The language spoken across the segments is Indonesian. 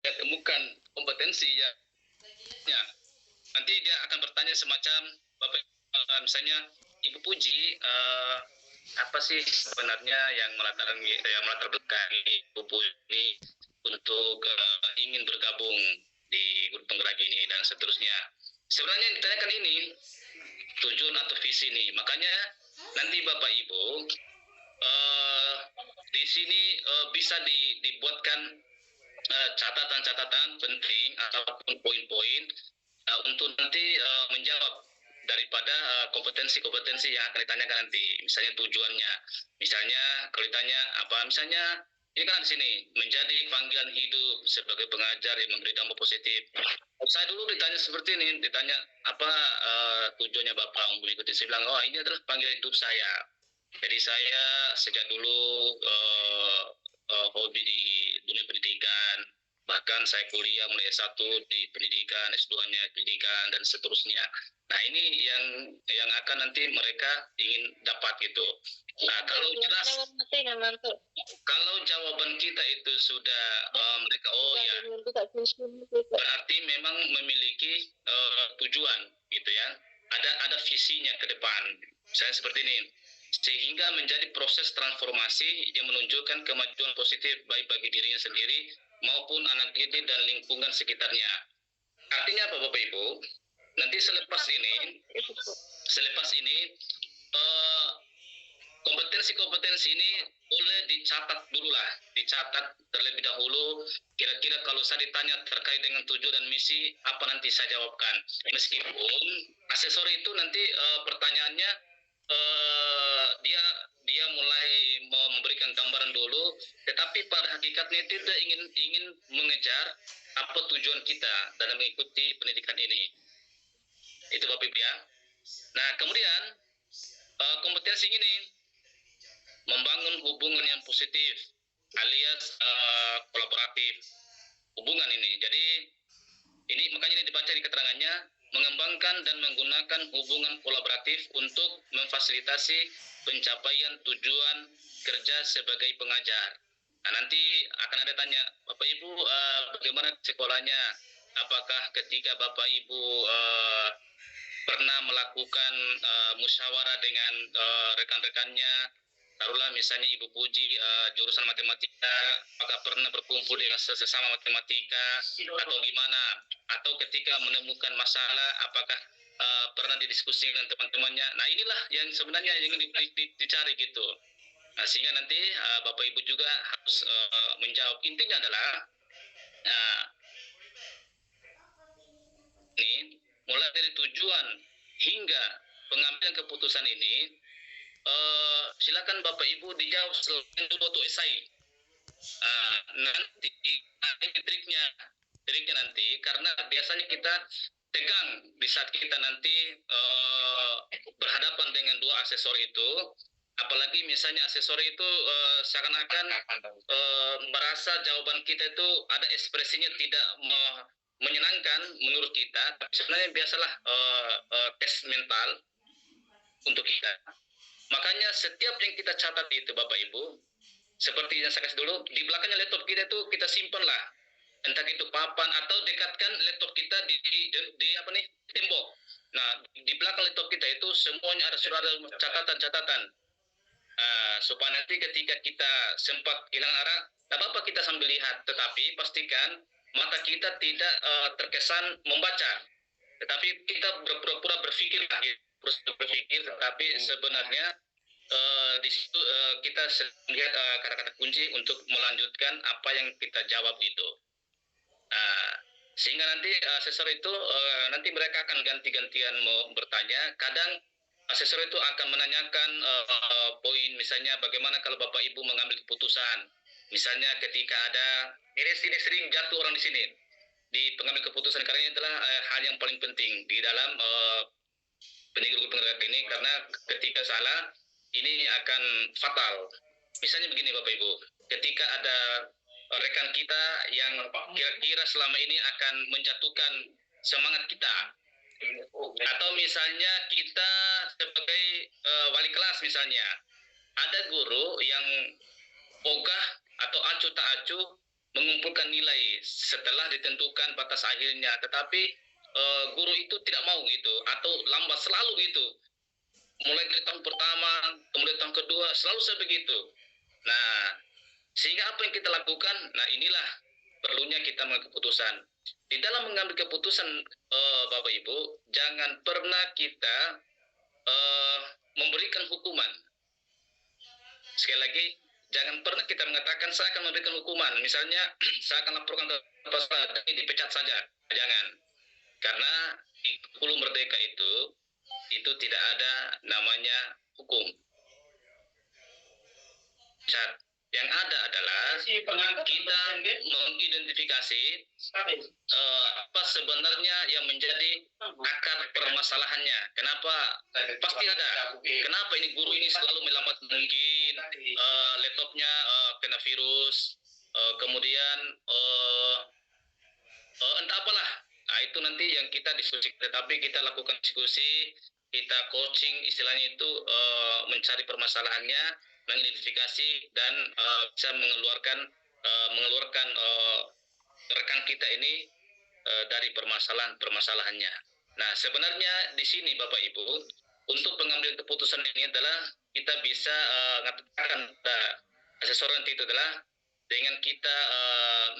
dia temukan kompetensi ya, nanti dia akan bertanya semacam Bapak, misalnya Ibu Puji, apa sih sebenarnya yang melatar belakangi Ibu Puji ini untuk ingin bergabung di grup penggerak ini dan seterusnya. Sebenarnya yang ditanyakan ini tujuan atau visi ini. Makanya nanti Bapak Ibu di sini bisa dibuatkan catatan-catatan penting ataupun poin-poin untuk nanti menjawab daripada kompetensi-kompetensi yang akan ditanyakan nanti. Misalnya tujuannya, misalnya kalau ditanya apa, misalnya ini kan di sini menjadi panggilan hidup sebagai pengajar yang memberi dampak positif. Saya dulu ditanya seperti ini, ditanya apa tujuannya Bapak mengikuti. Saya bilang, oh ini adalah panggilan hidup saya. Jadi saya sejak dulu hobi di dunia pendidikan, bahkan saya kuliah mulai S1 di pendidikan, S2-nya pendidikan dan seterusnya. Nah ini yang akan nanti mereka ingin dapat gitu. Nah kalau jelas, kalau jawaban kita itu sudah mereka oh ya, berarti memang memiliki tujuan gitu ya. Ada visinya ke depan. Saya seperti ini. Sehingga menjadi proses transformasi yang menunjukkan kemajuan positif baik bagi dirinya sendiri maupun anak didik dan lingkungan sekitarnya. Artinya apa Bapak Ibu? Nanti selepas ini kompetensi-kompetensi ini boleh dicatat dulu lah, dicatat terlebih dahulu. Kira-kira kalau saya ditanya terkait dengan tujuan dan misi, apa nanti saya jawabkan. Meskipun asesor itu nanti pertanyaannya dia mulai memberikan gambaran dulu, tetapi pada hakikatnya itu tidak ingin mengejar apa tujuan kita dalam mengikuti pendidikan ini. Itu Bapak Ibu ya. Nah kemudian kompetensi ini membangun hubungan yang positif alias kolaboratif hubungan ini. Jadi ini makanya ini dibaca di keterangannya, mengembangkan dan menggunakan hubungan kolaboratif untuk memfasilitasi pencapaian tujuan kerja sebagai pengajar. Nah, nanti akan ada tanya, Bapak Ibu bagaimana sekolahnya? Apakah ketika Bapak Ibu pernah melakukan musyawarah dengan rekan-rekannya, taruhlah misalnya Ibu Puji jurusan matematika, apakah pernah berkumpul dengan sesama matematika atau gimana? Atau ketika menemukan masalah, apakah pernah didiskusi dengan teman-temannya? Nah inilah yang sebenarnya yang dicari gitu. Nah, sehingga nanti Bapak Ibu juga harus menjawab. Intinya adalah ini mulai dari tujuan hingga pengambilan keputusan ini. Silakan Bapak Ibu dijawab selain dulu untuk esai. Nanti ini triknya nanti, karena biasanya kita tegang di saat kita nanti berhadapan dengan dua asesor itu, apalagi misalnya asesor itu seakan-akan merasa jawaban kita itu ada ekspresinya tidak menyenangkan menurut kita, tapi sebenarnya biasalah tes mental untuk kita. Makanya setiap yang kita catat itu Bapak Ibu, seperti yang saya kasih dulu, di belakangnya laptop kita itu kita simpanlah, entah itu papan atau dekatkan laptop kita di apa nih, tembok. Nah di belakang laptop kita itu semuanya sudah ada catatan-catatan, supaya nanti ketika kita sempat hilang arah, tak apa-apa kita sambil lihat, tetapi pastikan mata kita tidak terkesan membaca, tetapi kita berpura-pura berpikir lagi. Tapi sebenarnya di situ kita melihat kata-kata kunci untuk melanjutkan apa yang kita jawab itu. Sehingga nanti asesor itu nanti mereka akan ganti-gantian mau bertanya. Kadang asesor itu akan menanyakan poin, misalnya bagaimana kalau Bapak Ibu mengambil keputusan. Misalnya ketika ada ini sering jatuh orang di sini di pengambil keputusan, karena ini adalah hal yang paling penting di dalam pendidik penggerak ini, karena ketika salah ini akan fatal. Misalnya begini Bapak Ibu, ketika ada rekan kita yang kira-kira selama ini akan menjatuhkan semangat kita, atau misalnya kita sebagai wali kelas misalnya, ada guru yang ogah atau acuh tak acuh mengumpulkan nilai setelah ditentukan batas akhirnya, tetapi guru itu tidak mau gitu, atau lambat selalu gitu. Mulai dari tahun pertama, kemudian tahun kedua, selalu sebegitu. Nah, sehingga apa yang kita lakukan? Nah, inilah perlunya kita mengambil keputusan. Di dalam mengambil keputusan, Bapak Ibu, jangan pernah kita memberikan hukuman. Sekali lagi, jangan pernah kita mengatakan saya akan memberikan hukuman. Misalnya, saya akan laporkan ke Bapak, ini dipecat saja. Jangan. Karena di kurikulum merdeka itu tidak ada namanya hukum. Yang ada adalah kita mengidentifikasi apa sebenarnya yang menjadi akar permasalahannya. Kenapa? Pasti ada. Kenapa ini guru ini selalu melambat? Mungkin laptopnya kena virus, kemudian entah apalah. Nah, itu nanti yang kita diskusi. Tetapi kita lakukan diskusi, kita coaching, istilahnya itu mencari permasalahannya, mengidentifikasi, dan bisa mengeluarkan rekan kita ini dari permasalahannya. Nah, sebenarnya di sini Bapak Ibu, untuk pengambilan keputusan ini adalah kita bisa mengatakan asesor nanti itu adalah dengan kita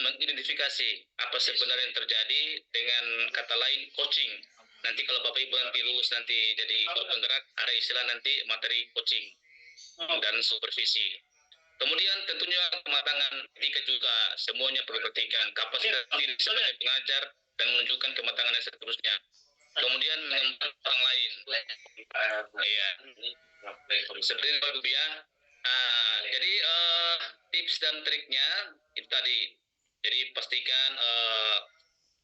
mengidentifikasi apa sebenarnya yang terjadi, dengan kata lain coaching. Nanti kalau Bapak Ibu nanti lulus nanti jadi guru penggerak, ada istilah nanti materi coaching dan supervisi. Kemudian tentunya kematangan etika juga semuanya perlu perhatikan, kapasitas diri sebagai pengajar dan menunjukkan kematangan dan seterusnya. Kemudian mengembangkan orang lain. Iya. Seperti itu Pak Guru ya. Jadi tips dan triknya itu tadi. Jadi pastikan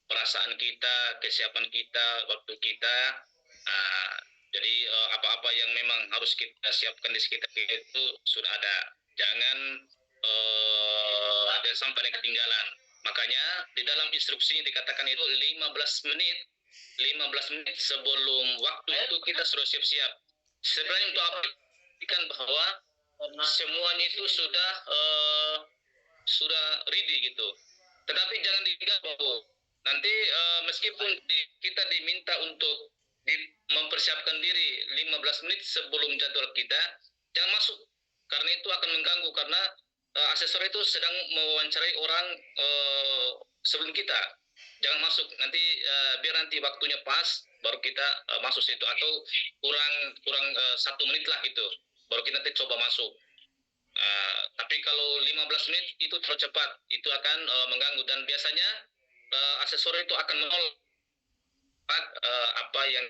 perasaan kita, kesiapan kita, waktu kita. Jadi apa-apa yang memang harus kita siapkan di sekitar kita itu sudah ada. Jangan ada sampai yang ketinggalan. Makanya di dalam instruksinya dikatakan itu 15 menit sebelum waktu itu kita sudah siap-siap. Sebenarnya untuk apa? Bahwa semuanya itu sudah ready gitu. Tetapi jangan diganggu. Nanti meskipun kita diminta untuk mempersiapkan diri 15 menit sebelum jadwal kita, jangan masuk. Karena itu akan mengganggu, karena asesor itu sedang mewawancarai orang sebelum kita. Jangan masuk. Nanti biar nanti waktunya pas baru kita masuk situ, atau kurang 1 menit lah gitu. Baru kita nanti coba masuk. Tapi kalau 15 menit itu terlalu cepat, itu akan mengganggu, dan biasanya asesor itu akan menolak apa yang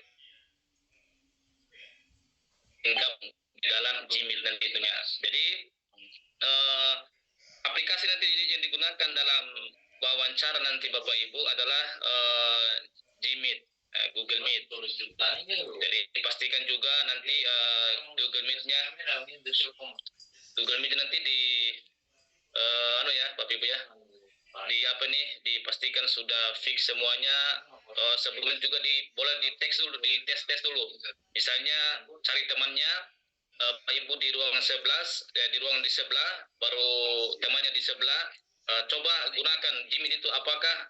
di dalam Gmail dan itunya. Jadi aplikasi nanti yang digunakan dalam wawancara nanti Bapak Ibu adalah Gmeet, Google Meet. Jadi dipastikan juga nanti Google Meet-nya nanti di Bapak Ibu ya, dipastikan sudah fix semuanya. Sebelumnya juga boleh dites dulu. Misalnya cari temannya, Pak Ibu di ruangan di ruangan di sebelah, baru temannya di sebelah. Coba gunakan Gmeet itu, apakah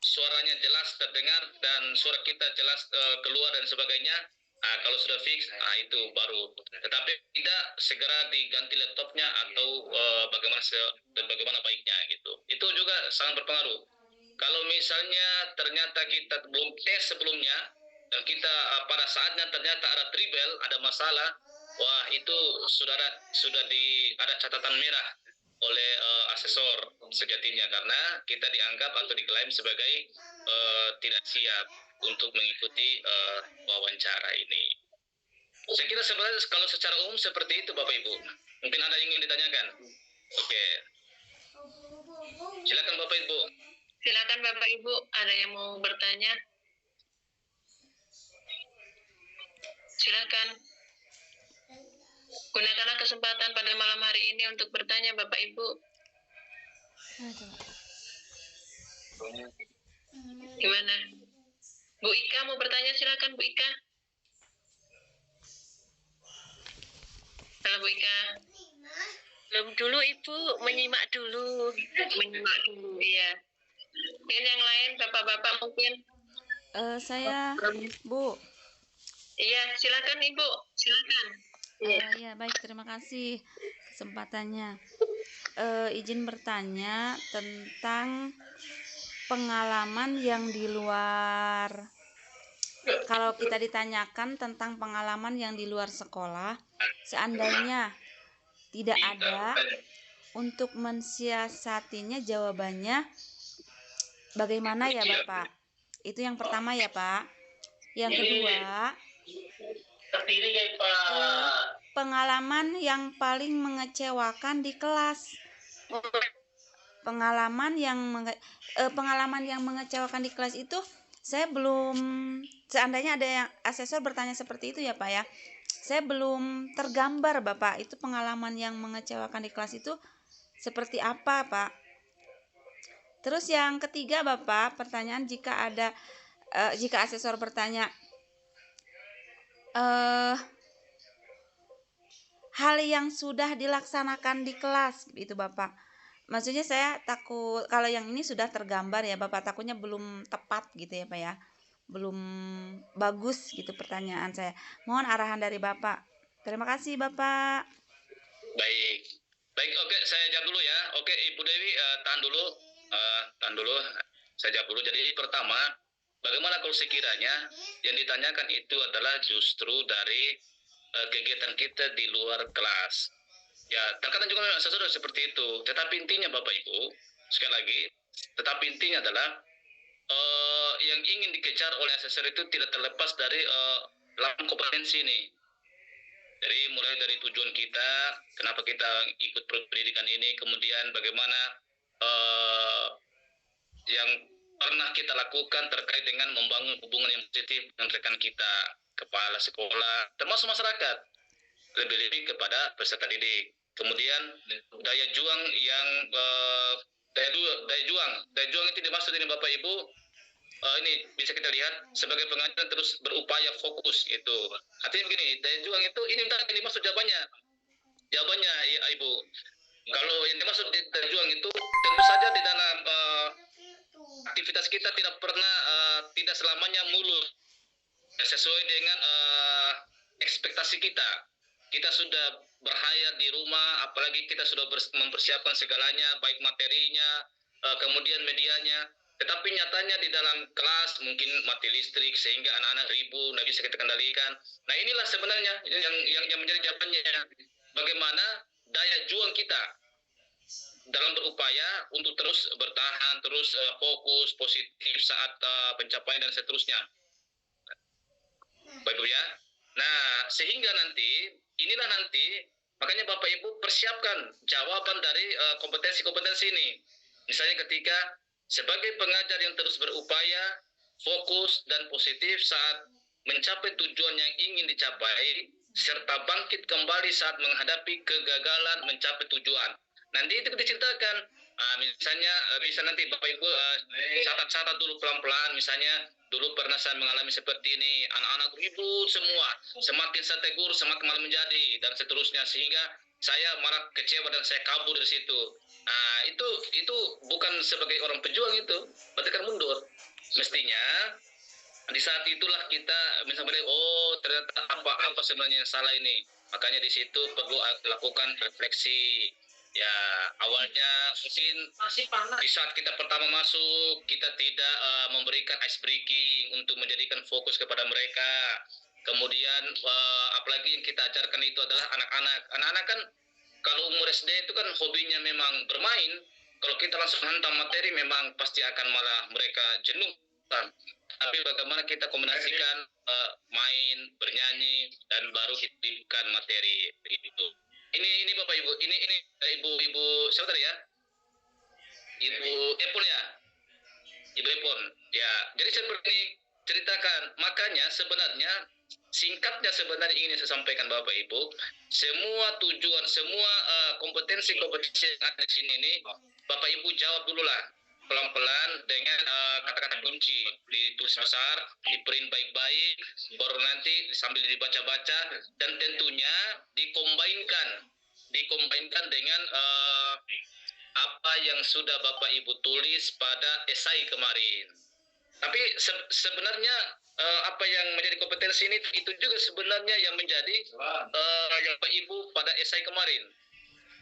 suaranya jelas terdengar dan suara kita jelas keluar dan sebagainya. Kalau sudah fix, itu baru. Tetapi tidak segera diganti laptopnya atau bagaimana baiknya gitu. Itu juga sangat berpengaruh. Kalau misalnya ternyata kita belum tes sebelumnya dan kita pada saatnya ternyata ada trouble, ada masalah, wah itu ada catatan merah oleh asesor sejatinya, karena kita dianggap atau diklaim sebagai tidak siap untuk mengikuti wawancara ini. Saya kira sebenarnya kalau secara umum seperti itu Bapak Ibu. Mungkin ada yang ingin ditanyakan? Oke. Silakan Bapak Ibu. Silakan Bapak Ibu, ada yang mau bertanya? Silakan. Gunakanlah kesempatan pada malam hari ini untuk bertanya Bapak Ibu. Gimana? Bu Ika mau bertanya, silakan Bu Ika. Halo Bu Ika. Belum dulu Ibu, menyimak dulu. Menyimak dulu, iya. Mungkin yang lain, Bapak-bapak mungkin. Saya, Bu. Iya, silakan Ibu, silakan. Ya baik, terima kasih kesempatannya. Izin bertanya tentang pengalaman yang di luar. Kalau kita ditanyakan tentang pengalaman yang di luar sekolah, seandainya tidak ada, untuk mensiasatinya jawabannya bagaimana ya Bapak? Itu yang pertama ya Pak. Yang kedua, pengalaman yang paling mengecewakan di kelas. Pengalaman yang mengecewakan di kelas itu saya belum, seandainya ada yang asesor bertanya seperti itu ya Pak ya, saya belum tergambar Bapak, itu pengalaman yang mengecewakan di kelas itu seperti apa Pak. Terus yang ketiga Bapak, pertanyaan jika asesor bertanya hal yang sudah dilaksanakan di kelas itu Bapak. Maksudnya saya takut kalau yang ini sudah tergambar ya Bapak, takutnya belum tepat gitu ya Pak ya. Belum bagus gitu pertanyaan saya. Mohon arahan dari Bapak. Terima kasih Bapak. Baik. Baik, oke, saya jawab dulu ya. Oke, Ibu Dewi, tahan dulu. Tahan dulu. Saya jawab dulu. Jadi pertama, bagaimana kalau sekiranya yang ditanyakan itu adalah justru dari kegiatan kita di luar kelas. Ya, terkadang juga memang sesuatu seperti itu. Tetapi intinya Bapak Ibu, sekali lagi, tetapi intinya adalah yang ingin dikejar oleh asesor itu tidak terlepas dari dalam kompetensi ini. Jadi mulai dari tujuan kita, kenapa kita ikut pendidikan ini, kemudian bagaimana yang pernah kita lakukan terkait dengan membangun hubungan yang positif dengan rekan kita, kepala sekolah, termasuk masyarakat, lebih-lebih kepada peserta didik. Kemudian daya juang yang daya juang itu dimaksud ini Bapak Ibu, ini bisa kita lihat sebagai pengajar terus berupaya fokus itu. Artinya begini, daya juang itu ini dimaksud jawabannya ya Ibu. Kalau yang dimaksud daya juang itu tentu saja di dalam aktivitas kita tidak selamanya mulus sesuai dengan ekspektasi kita. Kita sudah berhayat di rumah, apalagi kita sudah mempersiapkan segalanya, baik materinya, kemudian medianya. Tetapi nyatanya di dalam kelas mungkin mati listrik sehingga anak-anak ribut, nggak bisa kita kendalikan. Nah inilah sebenarnya yang menjadi jawabannya. Bagaimana daya juang kita dalam berupaya untuk terus bertahan, terus fokus, positif saat pencapaian dan seterusnya. Bapak Ibu ya. Nah, sehingga inilah nanti, makanya Bapak Ibu persiapkan jawaban dari kompetensi-kompetensi ini. Misalnya ketika sebagai pengajar yang terus berupaya, fokus dan positif saat mencapai tujuan yang ingin dicapai, serta bangkit kembali saat menghadapi kegagalan mencapai tujuan. Nanti itu diceritakan. Misalnya bisa nanti Bapak Ibu catat-catat dulu pelan-pelan. Misalnya dulu pernah saya mengalami seperti ini, anak-anak ribut semua, semakin saya tegur semakin malah menjadi dan seterusnya, sehingga saya malah kecewa dan saya kabur dari situ. Nah itu bukan sebagai orang pejuang, itu berarti kan mundur. Mestinya di saat itulah kita misalnya, oh ternyata apa sebenarnya yang salah ini. Makanya di situ perlu lakukan refleksi. Ya awalnya mungkin di saat kita pertama masuk kita tidak memberikan ice breaking untuk menjadikan fokus kepada mereka. Kemudian apalagi yang kita ajarkan itu adalah anak-anak kan kalau umur SD itu kan hobinya memang bermain. Kalau kita langsung hantam materi memang pasti akan malah mereka jenuh kan. Tapi bagaimana kita kombinasikan main, bernyanyi, dan baru hidupkan materi itu. Ini Bapak Ibu, ini Ibu siapa tadi ya? Ibu Epon ya? Ibu Epon. Ya, jadi seperti ini ceritakan. Makanya sebenarnya singkatnya sebenarnya ingin saya sampaikan Bapak Ibu, semua tujuan, semua kompetensi yang ada di sini ini Bapak Ibu jawab dulu lah pelan-pelan dengan kata-kata kunci, ditulis besar, di print baik-baik, baru nanti sambil dibaca-baca dan tentunya dikombinkan dikombinkan dengan apa yang sudah Bapak Ibu tulis pada esai kemarin. Tapi sebenarnya apa yang menjadi kompetensi ini itu juga sebenarnya yang menjadi yang Bapak Ibu pada esai kemarin.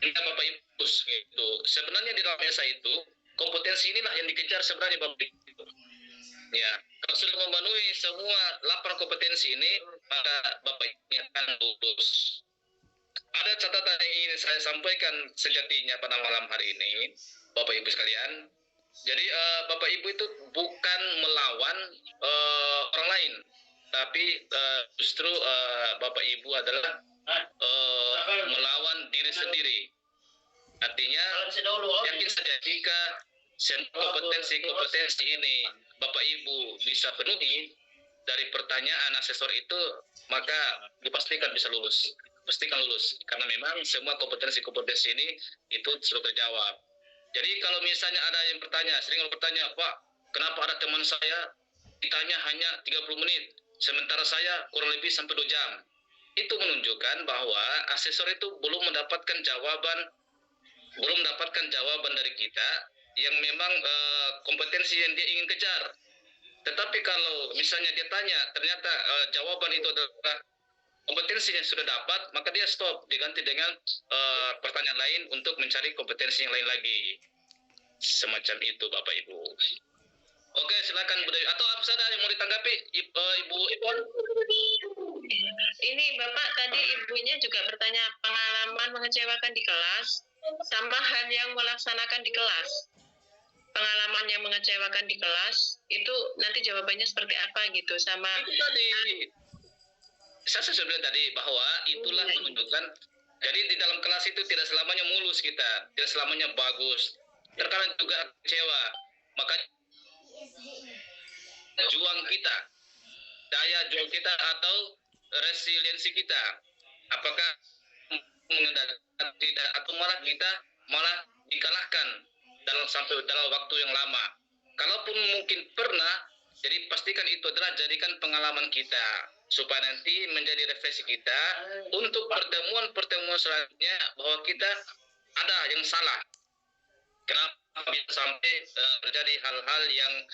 Ini Bapak Ibu gitu. Sebenarnya di dalam esai itu kompetensi inilah yang dikejar sebenarnya Bapak Ibu. Ya, kalau sudah memenuhi semua 8 kompetensi ini, maka Bapak Ibu akan lulus. Ada catatan yang ingin saya sampaikan sejatinya pada malam hari ini, Bapak Ibu sekalian. Jadi Bapak Ibu itu bukan melawan orang lain, tapi justru Bapak Ibu adalah melawan diri sendiri. Artinya yakin saja jika kompetensi ini Bapak Ibu bisa penuhi dari pertanyaan asesor itu, maka dipastikan bisa lulus. Pastikan lulus, karena memang semua kompetensi ini itu sudah terjawab. Jadi kalau misalnya ada yang sering bertanya, Pak, kenapa ada teman saya ditanya hanya 30 menit, sementara saya kurang lebih sampai 2 jam. Itu menunjukkan bahwa asesor itu belum mendapatkan jawaban dari kita yang memang kompetensi yang dia ingin kejar. Tetapi kalau misalnya dia tanya, ternyata jawaban itu adalah kompetensi yang sudah dapat, maka dia stop, diganti dengan pertanyaan lain untuk mencari kompetensi yang lain lagi. Semacam itu Bapak Ibu. Oke, silakan Bu Dewi. Atau apa saja yang mau ditanggapi Ibu Ipon? Ini Bapak tadi ibunya juga bertanya pengalaman mengecewakan di kelas sama hal yang melaksanakan di kelas. Pengalaman yang mengecewakan di kelas itu nanti jawabannya seperti apa gitu, sama itu tadi saya sudah bilang tadi bahwa itulah menunjukkan, jadi di dalam kelas itu tidak selamanya mulus kita, tidak selamanya bagus, terkadang juga kecewa. Maka daya juang kita atau resiliensi kita, apakah mengendalikan tidak, atau malah dikalahkan dalam waktu yang lama. Kalaupun mungkin pernah, jadi pastikan itu adalah jadikan pengalaman kita supaya nanti menjadi refleksi kita untuk pertemuan selanjutnya, bahwa kita ada yang salah. Kenapa bisa sampai terjadi hal-hal yang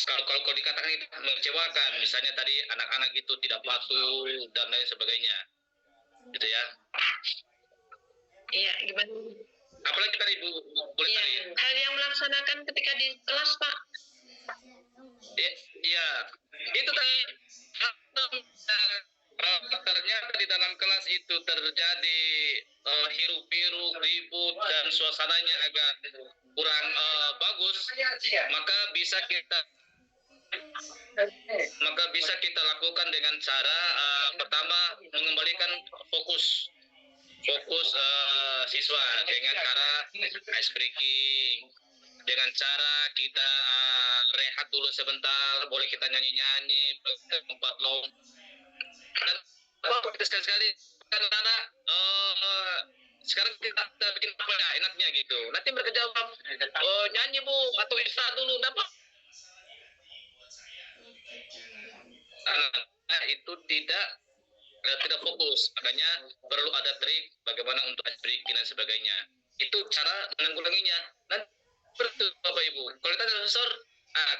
kalau dikatakan itu mengecewakan, misalnya tadi anak-anak itu tidak patuh dan lain sebagainya, gitu ya. Iya, gimana? Apalagi tadi Bu boleh Iya, tadi. hal yang melaksanakan ketika di kelas Pak. Iya, itu tadi. Ternyata di dalam kelas itu terjadi hiruk-pikuk, ribut, dan suasananya agak kurang bagus, maka bisa kita lakukan dengan cara pertama mengembalikan fokus siswa dengan cara ice breaking, dengan cara kita rehat dulu sebentar, boleh kita nyanyi-nyanyi, tempat dan kita sekali-sekali karena sekarang kita bikin apa ya enaknya gitu. Nanti mereka jawab, nyanyi Bu atau Isa dulu, dapat. Itu tidak fokus, makanya perlu ada trik bagaimana untuk ice breaking dan sebagainya. Itu cara menanggulanginya. Dan betul Bapak Ibu, kalau kita profesor,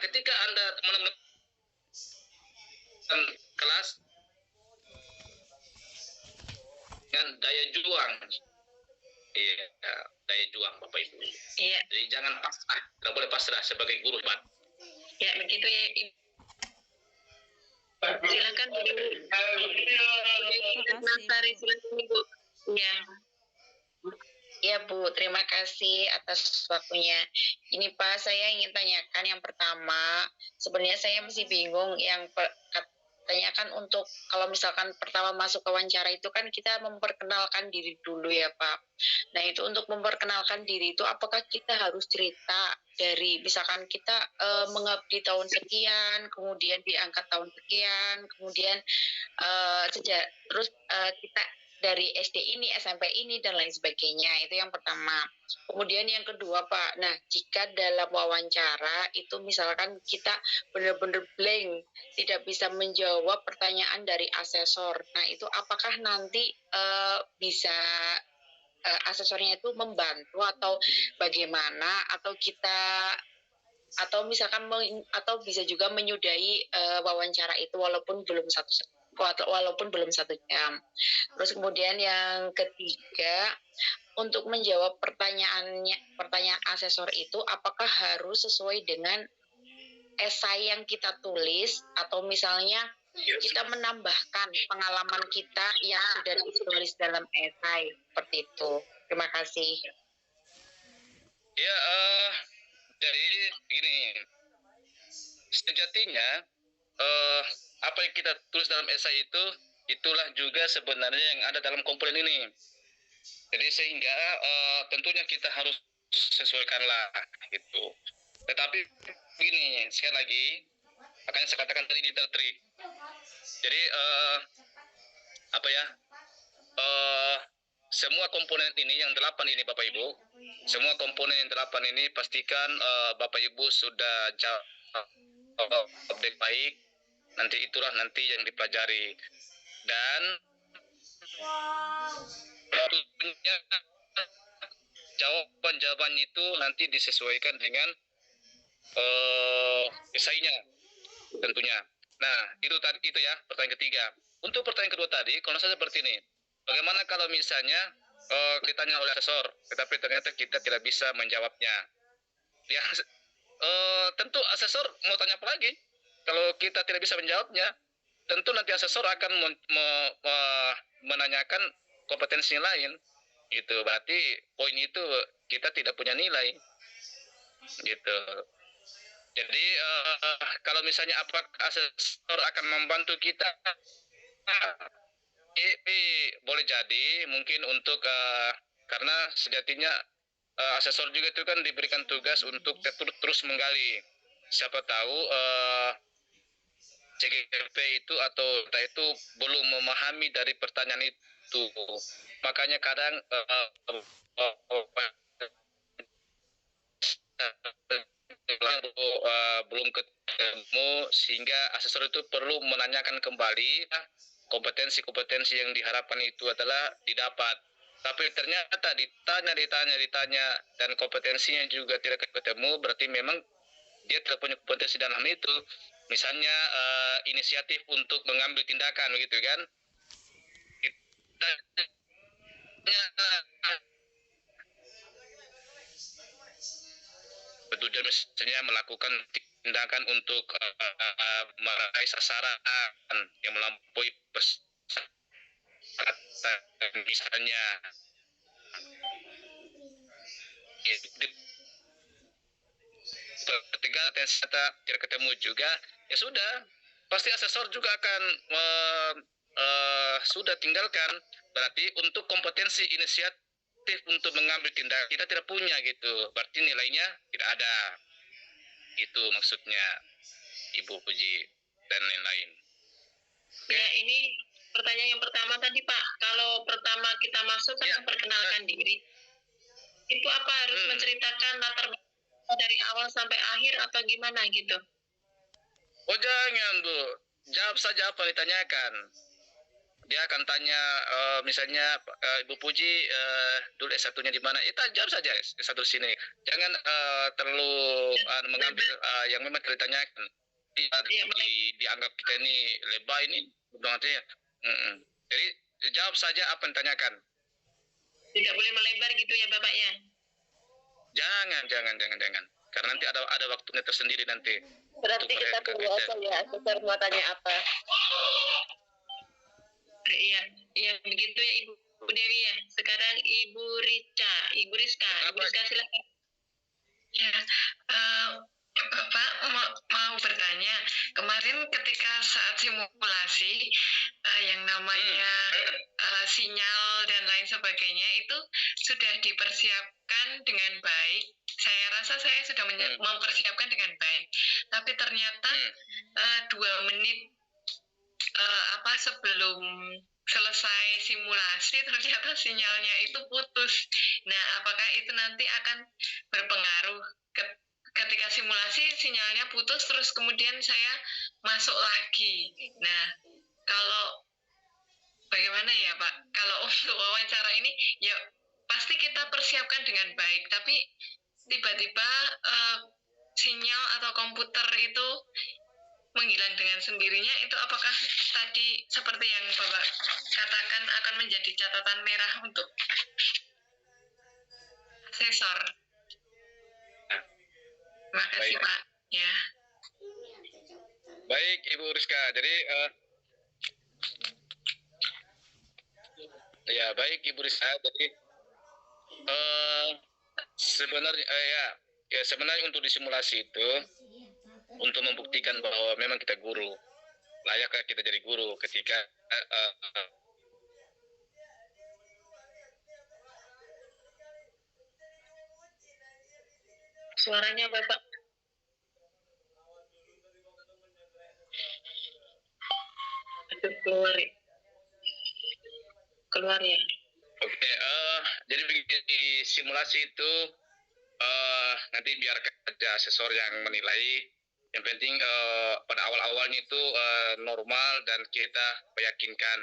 ketika Anda menemukan kelas dengan daya juang, daya juang Bapak Ibu. Iya. Jadi jangan pasrah, tidak boleh pasrah sebagai guru hebat. Ya begitu ya Ibu. Silakan Bu. Silakan Ibu. Ya. Ya Bu, terima kasih atas waktunya. Ini Pak, saya ingin tanyakan yang pertama, sebenarnya saya masih bingung yang tanyakan untuk kalau misalkan pertama masuk ke wawancara itu kan kita memperkenalkan diri dulu ya Pak. Nah itu untuk memperkenalkan diri itu apakah kita harus cerita dari misalkan kita mengabdi tahun sekian, kemudian diangkat tahun sekian, kemudian terus kita dari SD ini, SMP ini, dan lain sebagainya. Itu yang pertama. Kemudian yang kedua, Pak, nah jika dalam wawancara itu misalkan kita benar-benar blank, tidak bisa menjawab pertanyaan dari asesor. Nah itu apakah nanti bisa asesornya itu membantu atau bagaimana, atau kita, atau misalkan atau bisa juga menyudahi wawancara itu walaupun belum 1 jam. Terus kemudian yang ketiga, untuk menjawab pertanyaan asesor itu apakah harus sesuai dengan esai yang kita tulis, atau misalnya kita menambahkan pengalaman kita yang sudah ditulis dalam esai, seperti itu. Terima kasih. Ya, jadi begini, sejatinya apa yang kita tulis dalam esai itu, itulah juga sebenarnya yang ada dalam komponen ini. Jadi sehingga tentunya kita harus sesuaikanlah gitu. Tetapi begini, sekali lagi, makanya saya katakan tadi little trick. Jadi apa ya? Semua komponen ini yang 8 ini Bapak Ibu, semua komponen yang 8 ini pastikan Bapak Ibu sudah update baik. Nanti itulah nanti yang dipelajari. Dan tentunya jawaban-jawaban itu nanti disesuaikan dengan esainya tentunya. Nah, itu ya pertanyaan ketiga. Untuk pertanyaan kedua tadi, kalau saya seperti ini, bagaimana kalau misalnya ditanya oleh asesor, tetapi ternyata kita tidak bisa menjawabnya? Ya, tentu asesor mau tanya apa lagi? Kalau kita tidak bisa menjawabnya, tentu nanti asesor akan menanyakan kompetensi lain, gitu. Berarti poin itu kita tidak punya nilai, gitu. Jadi kalau misalnya apakah asesor akan membantu kita? Boleh jadi mungkin untuk karena sejatinya asesor juga itu kan diberikan tugas untuk terus menggali. Siapa tahu CGP itu atau kita itu belum memahami dari pertanyaan itu. Makanya kadang belum ketemu, sehingga asesor itu perlu menanyakan kembali kompetensi-kompetensi yang diharapkan itu adalah didapat. Tapi ternyata ditanya dan kompetensinya juga tidak ketemu, berarti memang dia tidak punya kompetensi dalam itu. Misalnya inisiatif untuk mengambil tindakan begitu kan. Betul, misalnya melakukan tindakan untuk meraih sasaran yang melampaui persyaratan, misalnya ketiga ternyata tidak ketemu juga, ya sudah, pasti asesor juga akan sudah tinggalkan. Berarti untuk kompetensi inisiatif untuk mengambil tindakan kita tidak punya gitu, berarti nilainya tidak ada, itu maksudnya Ibu Puji dan lain-lain. Ya, ini pertanyaan yang pertama tadi Pak, kalau pertama kita masuk kan memperkenalkan diri, itu apa harus menceritakan latar belakang dari awal sampai akhir atau gimana gitu? Oh jangan Bu, jawab saja apa ditanyakan. Dia akan tanya misalnya Ibu Puji dulu S1-nya di mana? Itu jawab saja S1 sini. Jangan terlalu mengambil yang memang ditanyakan. Dianggap kita ini lebay ini, artinya. Jadi jawab saja apa yang ditanyakan. Tidak boleh melebar gitu ya Bapak ya? Jangan. Karena nanti ada waktunya tersendiri nanti. Berarti kita tunggu aja ya, asesor mau tanya apa. Iya begitu ya Ibu Dewi ya. Sekarang Ibu Rizka silakan. Ya, Bapak mau bertanya, kemarin ketika saat simulasi yang namanya sinyal dan lain sebagainya itu sudah dipersiapkan dengan baik. Saya rasa saya sudah mempersiapkan dengan baik, tapi ternyata 2 menit sebelum selesai simulasi ternyata sinyalnya itu putus. Nah, apakah itu nanti akan berpengaruh ketika simulasi sinyalnya putus terus kemudian saya masuk lagi. Nah, kalau bagaimana ya Pak? Kalau untuk wawancara ini ya pasti kita persiapkan dengan baik, tapi tiba-tiba sinyal atau komputer itu menghilang dengan sendirinya, itu apakah tadi seperti yang Bapak katakan akan menjadi catatan merah untuk asesor? Terima kasih, Baik. Pak. Ya. Baik, Ibu Rizka. Jadi ya baik Ibu Rizka. Jadi sebenarnya sebenarnya untuk disimulasi itu untuk membuktikan bahwa memang kita guru, layakkah kita jadi guru ketika Suaranya Bapak. Aduh, keluar ya. Oke, jadi begini, di simulasi itu nanti biarkan aja asesor yang menilai. Yang penting pada awal-awalnya itu normal dan kita meyakinkan.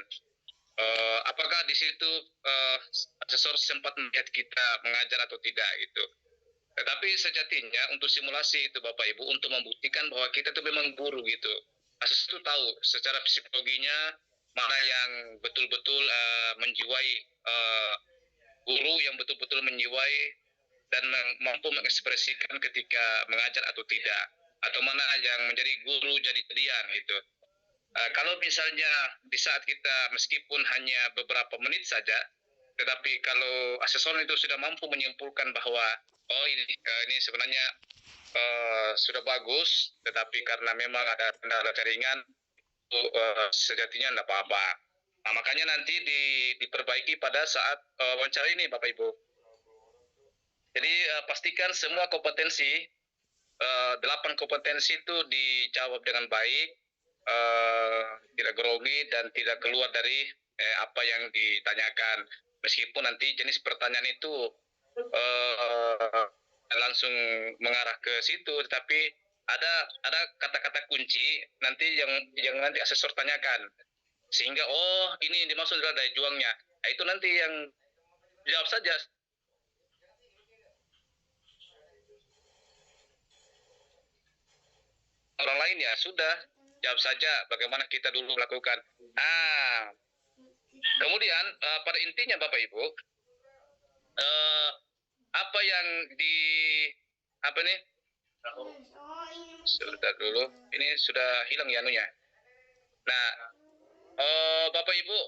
Apakah di situ asesor sempat melihat kita mengajar atau tidak gitu. Tetapi sejatinya untuk simulasi itu Bapak Ibu untuk membuktikan bahwa kita itu memang guru gitu. Asesor itu tahu secara psikologinya mana yang betul-betul menjiwai guru yang betul-betul menjiwai dan mampu mengekspresikan ketika mengajar atau tidak, atau mana yang menjadi guru jadi-jadian gitu. Kalau misalnya di saat kita meskipun hanya beberapa menit saja, tetapi kalau asesor itu sudah mampu menyimpulkan bahwa ini sebenarnya sudah bagus, tetapi karena memang ada kendala jaringan, sejatinya tidak apa-apa. Nah, makanya nanti diperbaiki pada saat wawancara ini Bapak Ibu. Jadi pastikan semua kompetensi, 8 kompetensi itu dijawab dengan baik, tidak grogi dan tidak keluar dari apa yang ditanyakan. Meskipun nanti jenis pertanyaan itu langsung mengarah ke situ, tetapi ada kata-kata kunci nanti yang nanti asesor tanyakan, sehingga ini yang dimaksud adalah daya juangnya. Nah, itu nanti yang jawab saja. Orang lain ya sudah jawab saja bagaimana kita dulu melakukan. Kemudian pada intinya Bapak Ibu, apa yang sebentar dulu, ini sudah hilang ya anunya. Nah, Bapak Ibu,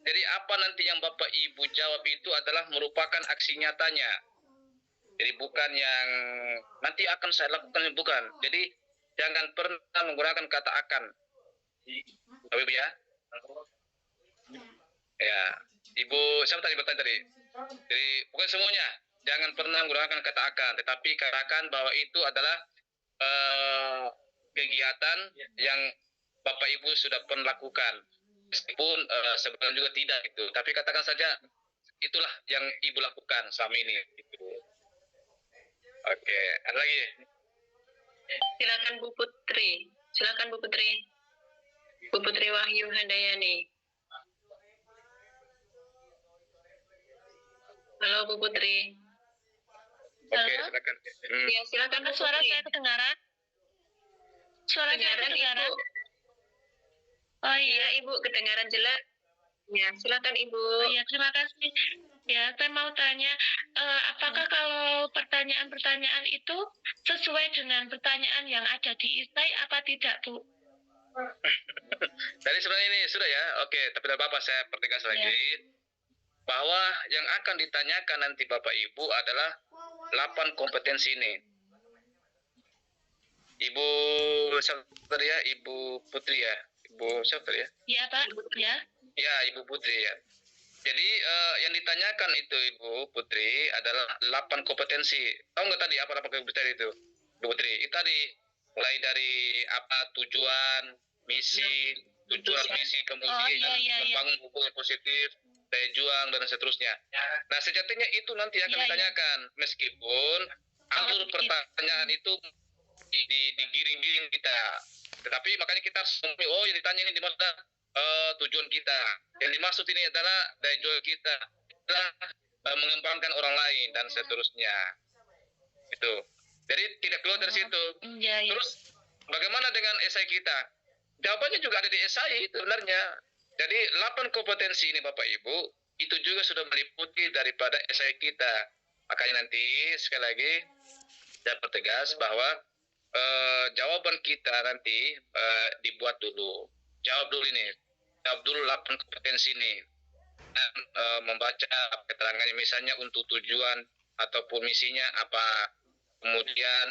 jadi apa nanti yang Bapak Ibu jawab itu adalah merupakan aksi nyatanya. Jadi bukan yang nanti akan saya lakukan, bukan. Jadi jangan pernah menggunakan kata akan. Bapak Ibu ya. Ya, Ibu, siapa tadi bertanya tadi? Jadi bukan semuanya. Jangan pernah menggunakan kata akan, tetapi katakan bahwa itu adalah kegiatan yang Bapak Ibu sudah pernah lakukan. Meskipun sebenarnya juga tidak itu, tapi katakan saja itulah yang Ibu lakukan selama ini. Gitu. Oke, ada lagi? Silakan Bu Putri. Silakan Bu Putri. Bu Putri Wahyu Handayani. Halo Bu Putri. Oke, silakan. Ya, silakan Bu Suara Putri. saya kedengaran? Suara saya Kedengaran kedengaran? Ibu. Oh Iya iya. Ibu, kedengaran jelas. Ya, silakan Ibu. Oh iya, terima kasih. Ya, saya mau tanya, apakah kalau pertanyaan-pertanyaan itu sesuai dengan pertanyaan yang ada di ISTAI apa tidak, Bu? Tadi sebenarnya ini sudah ya, oke, tapi tidak apa-apa, saya pertegas lagi. Bahwa yang akan ditanyakan nanti Bapak Ibu adalah 8 kompetensi ini. Ibu siapa tadi ya? Ibu Putri ya? Ibu siapa tadi ya? Ya, Pak. Ya. Ya, Ibu Putri ya. Jadi yang ditanyakan itu Ibu Putri adalah 8 kompetensi. Tahu nggak tadi apa kompetensi itu, Ibu Putri? Itu tadi mulai dari apa tujuan, misi, kemudian membangun hubungan positif, daya juang dan seterusnya. Nah, sejatinya itu nanti akan ditanyakan, meskipun alur pertanyaan itu digiring-giring kita. Tetapi makanya kita harus yang ditanya ini dimaksud tujuan kita. Yang dimaksud ini adalah daya juang kita, adalah mengembangkan orang lain dan seterusnya. Itu. Jadi tidak keluar dari situ. Iya, iya. Terus bagaimana dengan esai kita? Jawabannya juga ada di esai itu sebenarnya. Jadi 8 kompetensi ini Bapak Ibu itu juga sudah meliputi daripada esai kita. Makanya nanti sekali lagi saya pertegas bahwa jawaban kita nanti dibuat dulu. Jawab dulu ini. Jawab dulu 8 kompetensi ini. Dan membaca keterangannya misalnya untuk tujuan ataupun misinya apa. Kemudian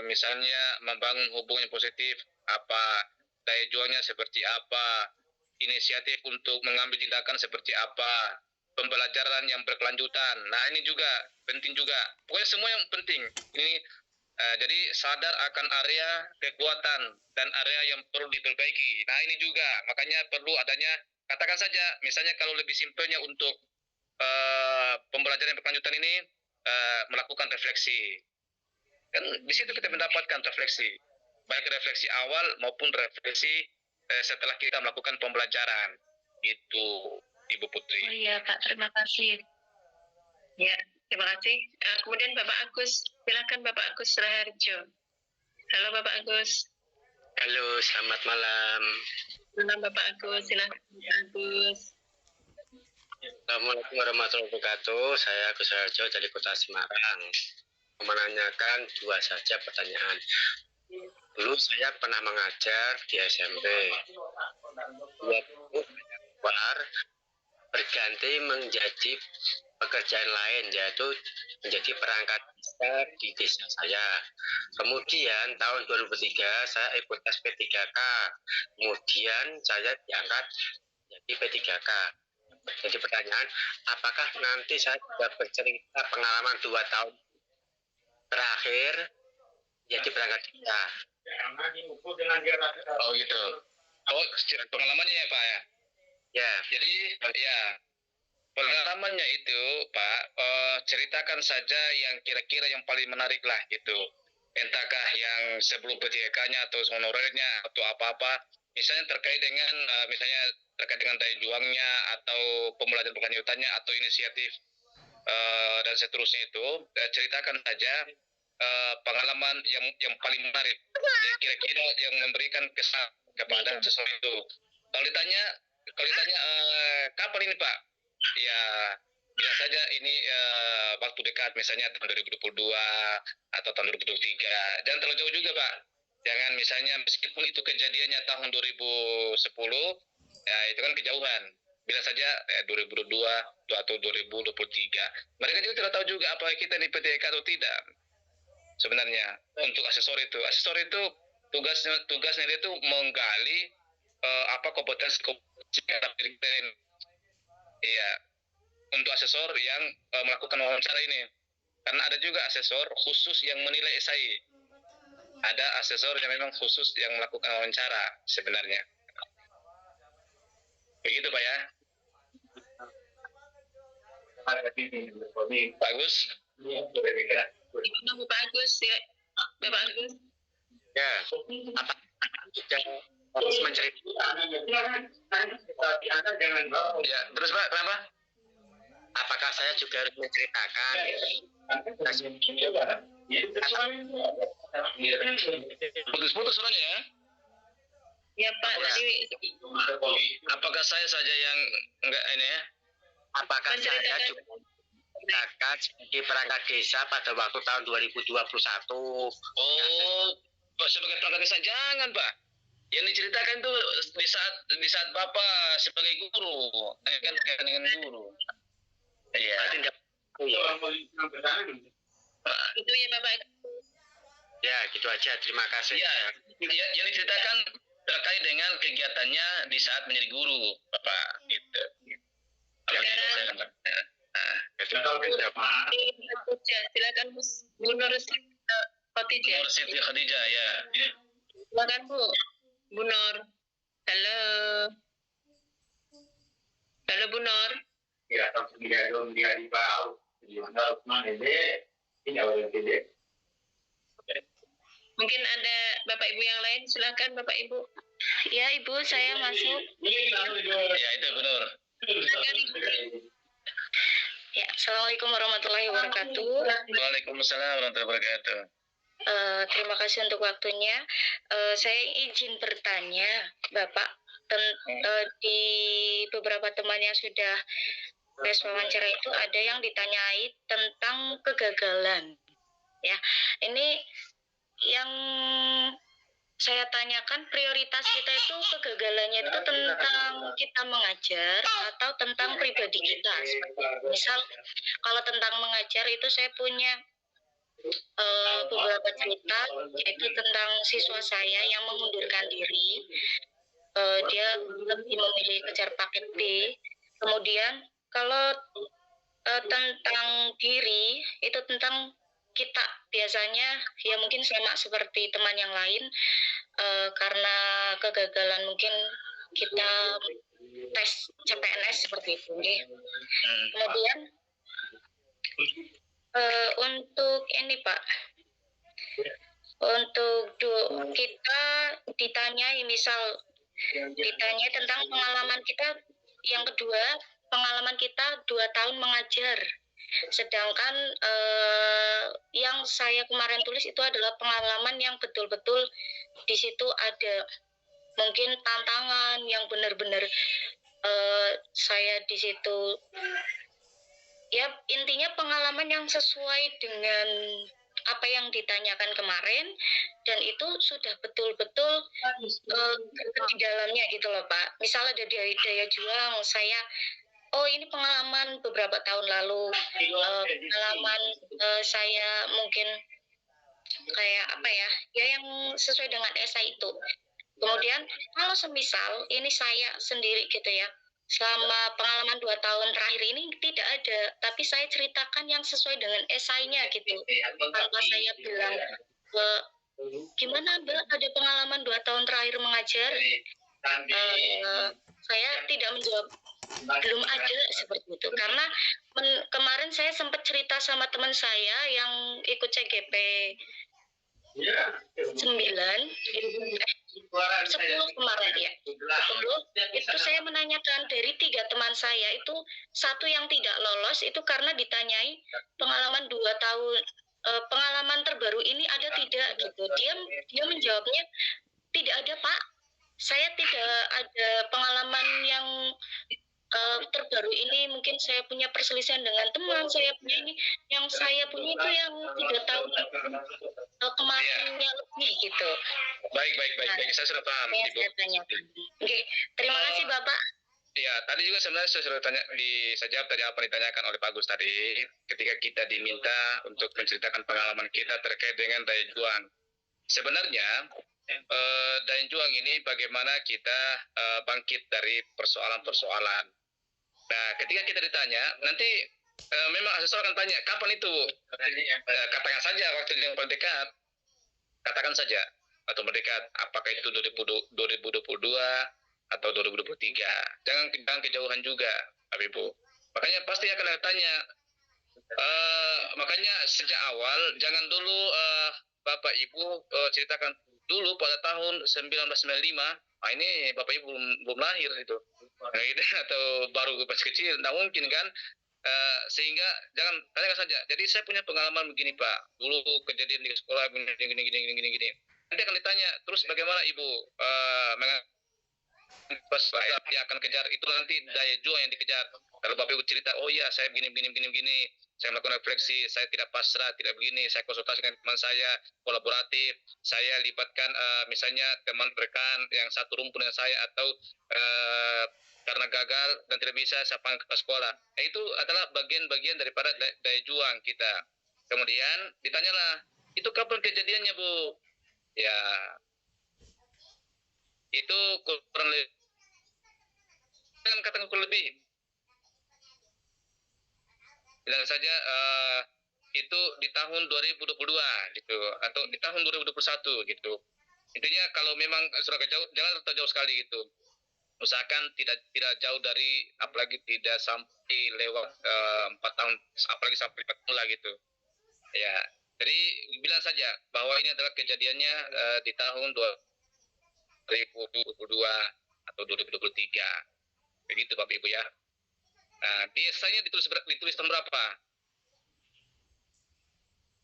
misalnya membangun hubungan positif apa, daya juangnya seperti apa, inisiatif untuk mengambil tindakan seperti apa, pembelajaran yang berkelanjutan. Nah ini juga penting juga. Pokoknya semua yang penting. Ini jadi sadar akan area kekuatan dan area yang perlu diperbaiki. Nah ini juga makanya perlu adanya, katakan saja misalnya kalau lebih simpelnya untuk pembelajaran yang berkelanjutan ini melakukan refleksi. Kan di situ kita mendapatkan refleksi, baik refleksi awal maupun refleksi setelah kita melakukan pembelajaran. Itu Ibu Putri. Oh iya Pak, terima kasih. Ya, terima kasih. Kemudian Bapak Agus, silakan Bapak Agus Raharjo. Halo Bapak Agus. Halo, selamat malam. Malam Bapak Agus, silakan Bapak Agus. Assalamualaikum warahmatullahi wabarakatuh. Saya Agus Raharjo dari Kota Semarang. Menanyakan 2 saja pertanyaan. Dulu saya pernah mengajar di SMP. Keluar berganti menjadi pekerjaan lain, yaitu menjadi perangkat desa di desa saya. Kemudian tahun 2003 saya ikut tes P3K. Kemudian saya diangkat jadi P3K. Jadi pertanyaan, apakah nanti saya juga bercerita pengalaman 2 tahun terakhir jadi perangkat desa? Oh gitu. Oh pengalamannya ya Pak ya? Ya. Jadi ya pengalamannya itu Pak, ceritakan saja yang kira-kira yang paling menarik lah gitu. Entahkah yang sebelum P3K-nya atau honorernya atau apa-apa. Misalnya terkait dengan daya juangnya atau pembelajaran berkelanjutannya atau inisiatif dan seterusnya itu, ceritakan saja pengalaman yang paling menarik, yang kira-kira yang memberikan kesan kepada seseorang itu. Kalau ditanya kapan ini Pak? Ya bilang saja ini waktu dekat, misalnya tahun 2022 atau tahun 2023. Jangan terlalu jauh juga Pak. Jangan misalnya meskipun itu kejadiannya tahun 2010, ya itu kan kejauhan. Bila saja 2022 atau 2023. Mereka juga tidak tahu juga apakah kita di PTK atau tidak. Sebenarnya untuk asesor itu tugasnya dia itu menggali apa kompetensi yang iya untuk asesor yang melakukan wawancara ini. Karena ada juga asesor khusus yang menilai esai. Ada asesor yang memang khusus yang melakukan wawancara sebenarnya. Begitu Pak ya. Bagus. Bapak Agus, Bapak Agus. Ya. Apa juga harus menceritakan? Ya, terus Pak, kenapa? Apakah saya juga harus menceritakan? Putus-putus suaranya ya. Ya Pak, tadi Apakah saya saja yang enggak ini ya? Apakah saya juga menceritakan sebagai perangkat desa pada waktu tahun 2021? Oh, sebagai perangkat desa jangan Pak. Yang diceritakan itu di saat Bapak sebagai guru, kan dengan guru. Iya. itu ya Bapak. Ya, gitu aja. Terima kasih. Iya, yang diceritakan terkait dengan kegiatannya di saat menjadi guru, Bapak. Gitu. Silakan Bu Nur Khadijah. Nur Siti Khadijah ya. Silakan Bu. Bu Nur. Halo. Halo Bu Nur. Mungkin ada Bapak Ibu yang lain, silakan Bapak Ibu. Ya, Ibu, saya masuk. Ya, itu Bu Nur. Ya, Assalamualaikum warahmatullahi wabarakatuh. Waalaikumsalam warahmatullahi wabarakatuh. Terima kasih untuk waktunya. Saya izin bertanya, Bapak, di beberapa teman yang sudah tes wawancara itu ada yang ditanyai tentang kegagalan. Ya, ini yang saya tanyakan prioritas kita itu kegagalannya itu tentang kita mengajar atau tentang pribadi kita. Misal kalau tentang mengajar itu saya punya beberapa cerita, yaitu tentang siswa saya yang mengundurkan diri. Dia lebih memilih kejar paket B. Kemudian kalau tentang diri itu tentang kita biasanya ya mungkin sama seperti teman yang lain, karena kegagalan mungkin kita tes CPNS seperti itu. Kemudian untuk ini Pak, untuk kita ditanyai tentang pengalaman kita, yang kedua pengalaman kita 2 tahun mengajar, sedangkan yang saya kemarin tulis itu adalah pengalaman yang betul-betul di situ ada mungkin tantangan yang benar-benar saya di situ ya intinya pengalaman yang sesuai dengan apa yang ditanyakan kemarin, dan itu sudah betul-betul di dalamnya gitu loh Pak. Misalnya ada daya juang, saya ini pengalaman beberapa tahun lalu, pengalaman saya mungkin kayak apa ya yang sesuai dengan esai itu. Kemudian kalau semisal ini saya sendiri gitu ya, selama pengalaman 2 tahun terakhir ini tidak ada, tapi saya ceritakan yang sesuai dengan esainya gitu. Tanpa saya bilang gimana Mbak ada pengalaman 2 tahun terakhir mengajar, saya tidak menjawab belum ada seperti itu, karena kemarin saya sempat cerita sama teman saya yang ikut CGP 9 10 kemarin ya, 10 itu saya menanyakan dari 3 teman saya itu, satu yang tidak lolos itu karena ditanyai pengalaman 2 tahun, pengalaman terbaru ini ada tidak gitu, dia menjawabnya tidak ada Pak, saya tidak ada pengalaman yang terbaru ini, mungkin saya punya perselisihan dengan teman, saya punya ini, yang saya punya itu yang 3 tahun kemarinnya lebih gitu. Baik, saya sudah paham Ibu. Saya tanyakan. Oke, terima kasih Bapak. Ya, tadi juga sebenarnya saya sudah saya jawab tadi apa yang ditanyakan oleh Pak Agus tadi, ketika kita diminta untuk menceritakan pengalaman kita terkait dengan daya juang. Sebenarnya daya juang ini bagaimana kita bangkit dari persoalan-persoalan. Nah, ketika kita ditanya, nanti memang asesor akan tanya, kapan itu? Katakan saja waktu yang paling dekat. Katakan saja, atau mendekat, apakah itu 2022 atau 2023. Jangan kejauhan juga, Bapak Ibu. Makanya pasti akan ada tanya. Makanya sejak awal, jangan dulu Bapak Ibu ceritakan dulu pada tahun 1995, ini Bapak Ibu belum lahir itu, atau baru masih kecil, tidak mungkin kan, sehingga jangan tanyakan saja. Jadi saya punya pengalaman begini Pak, dulu kejadian di sekolah gini. Nanti akan ditanya, terus bagaimana Ibu dia akan kejar, itu nanti daya juang yang dikejar. Kalau Bapak Ibu cerita, oh iya saya begini, saya melakukan refleksi, saya tidak pasrah, tidak begini, saya konsultasi dengan teman saya, kolaboratif, saya libatkan misalnya teman rekan yang satu rumpun dengan saya, atau karena gagal dan tidak bisa saya panggil ke sekolah. Nah, itu adalah bagian-bagian daripada daya juang kita. Kemudian ditanyalah, itu kapan kejadiannya Bu? Ya, itu kurang lebih, katakan kurang lebih, bilang saja itu di tahun 2022 gitu, atau di tahun 2021 gitu. Intinya kalau memang sudah jauh, jangan terlalu jauh sekali gitu. Usahakan tidak jauh dari, apalagi tidak sampai lewat 4 tahun, apalagi sampai 4 tahun lah gitu. Ya, jadi bilang saja bahwa ini adalah kejadiannya di tahun 2022 atau 2023. Begitu Bapak Ibu ya. Nah, biasanya ditulis tahun berapa?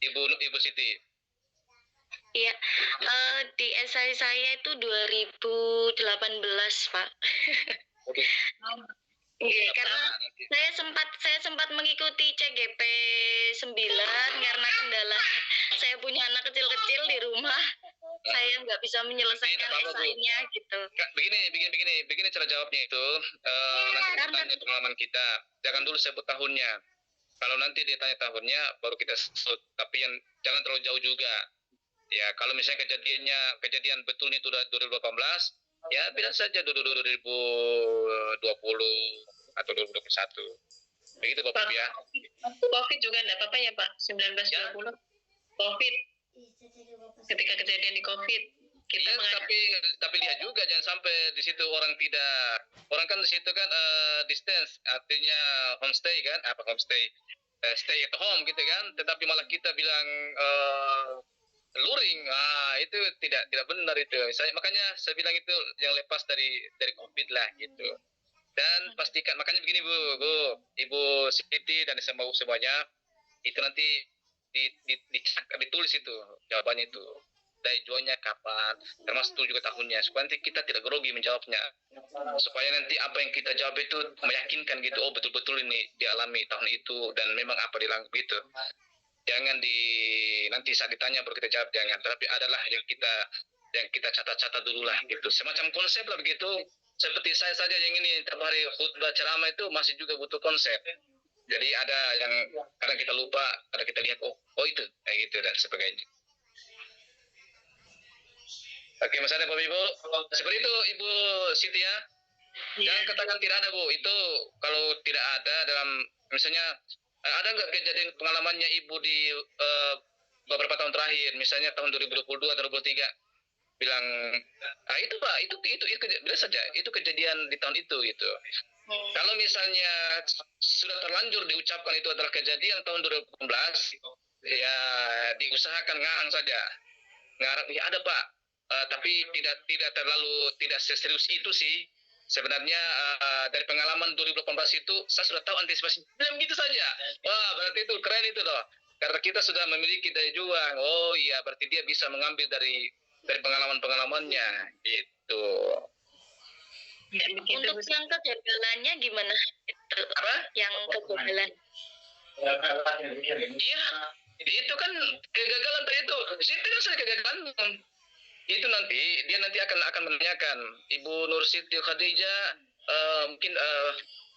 Ibu Siti. Iya, di esai saya itu 2018, Pak. Oke. Iya, karena saya sempat mengikuti CGP 9 karena kendala saya punya anak kecil-kecil di rumah. Saya nggak bisa menyelesaikan esainya gitu. Begini cara jawabnya itu. Nanti kita tanya pengalaman kita. Jangan dulu sebut tahunnya. Kalau nanti dia tanya tahunnya, baru kita sebut. Tapi jangan terlalu jauh juga. Ya, kalau misalnya kejadian betulnya itu udah 2018, ya bilang saja 2020 atau 2021. Begitu Bapak Ibu ya. COVID juga enggak apa-apa ya Pak? 1920. COVID. Ketika kejadian di COVID, kita tapi lihat juga jangan sampai di situ orang kan di situ kan distance, artinya homestay kan, stay at home gitu kan, tetapi malah kita bilang luring, itu tidak benar itu. Makanya saya bilang itu yang lepas dari COVID lah gitu. Dan pastikan, makanya begini Ibu Siti dan semuanya, itu nanti ditulis itu jawabannya itu. Daya jualnya kapan, termasuk juga tahunnya, supaya nanti kita tidak grogi menjawabnya, supaya nanti apa yang kita jawab itu meyakinkan gitu, oh betul-betul ini dialami tahun itu dan memang apa dilakukan gitu. Jangan nanti saat ditanya baru kita jawab, jangan, tapi adalah yang kita catat dulu lah gitu, semacam konsep lah begitu. Seperti saya saja yang ini tiap hari khutbah ceramah itu masih juga butuh konsep. Jadi ada yang kadang kita lupa, kadang kita lihat oh itu kayak gitu dan sebagainya. Oke, Mas ada Bapak Ibu. Seperti itu Ibu Siti ya. Jangan katakan tidak ada Bu. Itu kalau tidak ada dalam, misalnya ada nggak kejadian pengalamannya Ibu di beberapa tahun terakhir, misalnya tahun 2022 atau 2023, bilang, itu Pak, itu bila saja itu kejadian di tahun itu gitu. Kalau misalnya sudah terlanjur diucapkan itu adalah kejadian tahun 2018, ya diusahakan ngarang saja. Ngarang, ya ada Pak. Tapi tidak seserius itu sih. Sebenarnya dari pengalaman 2018 itu saya sudah tahu antisipasi. Bilang gitu saja. Wah, berarti itu keren itu loh. Karena kita sudah memiliki daya juang. Oh iya, berarti dia bisa mengambil dari pengalaman-pengalamannya gitu. Untuk yang kegagalannya gimana? Apa? Yang kegagalan. Iya, itu kan kegagalan tadi itu. Itu kan saya kegagalan. Itu dia nanti akan menanyakan, Ibu Nur Siti Khadijah mungkin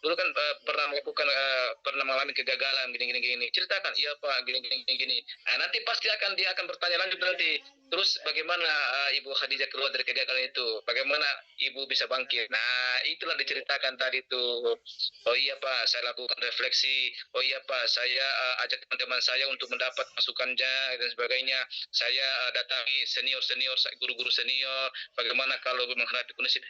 dulu kan pernah mengalami kegagalan gini, ceritakan. Iya Pak, gini. Nah, nanti pasti dia akan bertanya lanjut nanti, terus bagaimana Ibu Khadijah keluar dari kegagalan itu, bagaimana Ibu bisa bangkit. Nah, itulah diceritakan tadi tuh. Oh iya Pak, saya lakukan refleksi. Oh iya Pak, saya ajak teman-teman saya untuk mendapat masukannya dan sebagainya. Saya datangi senior, guru-guru senior, bagaimana kalau menghadapi kondisi.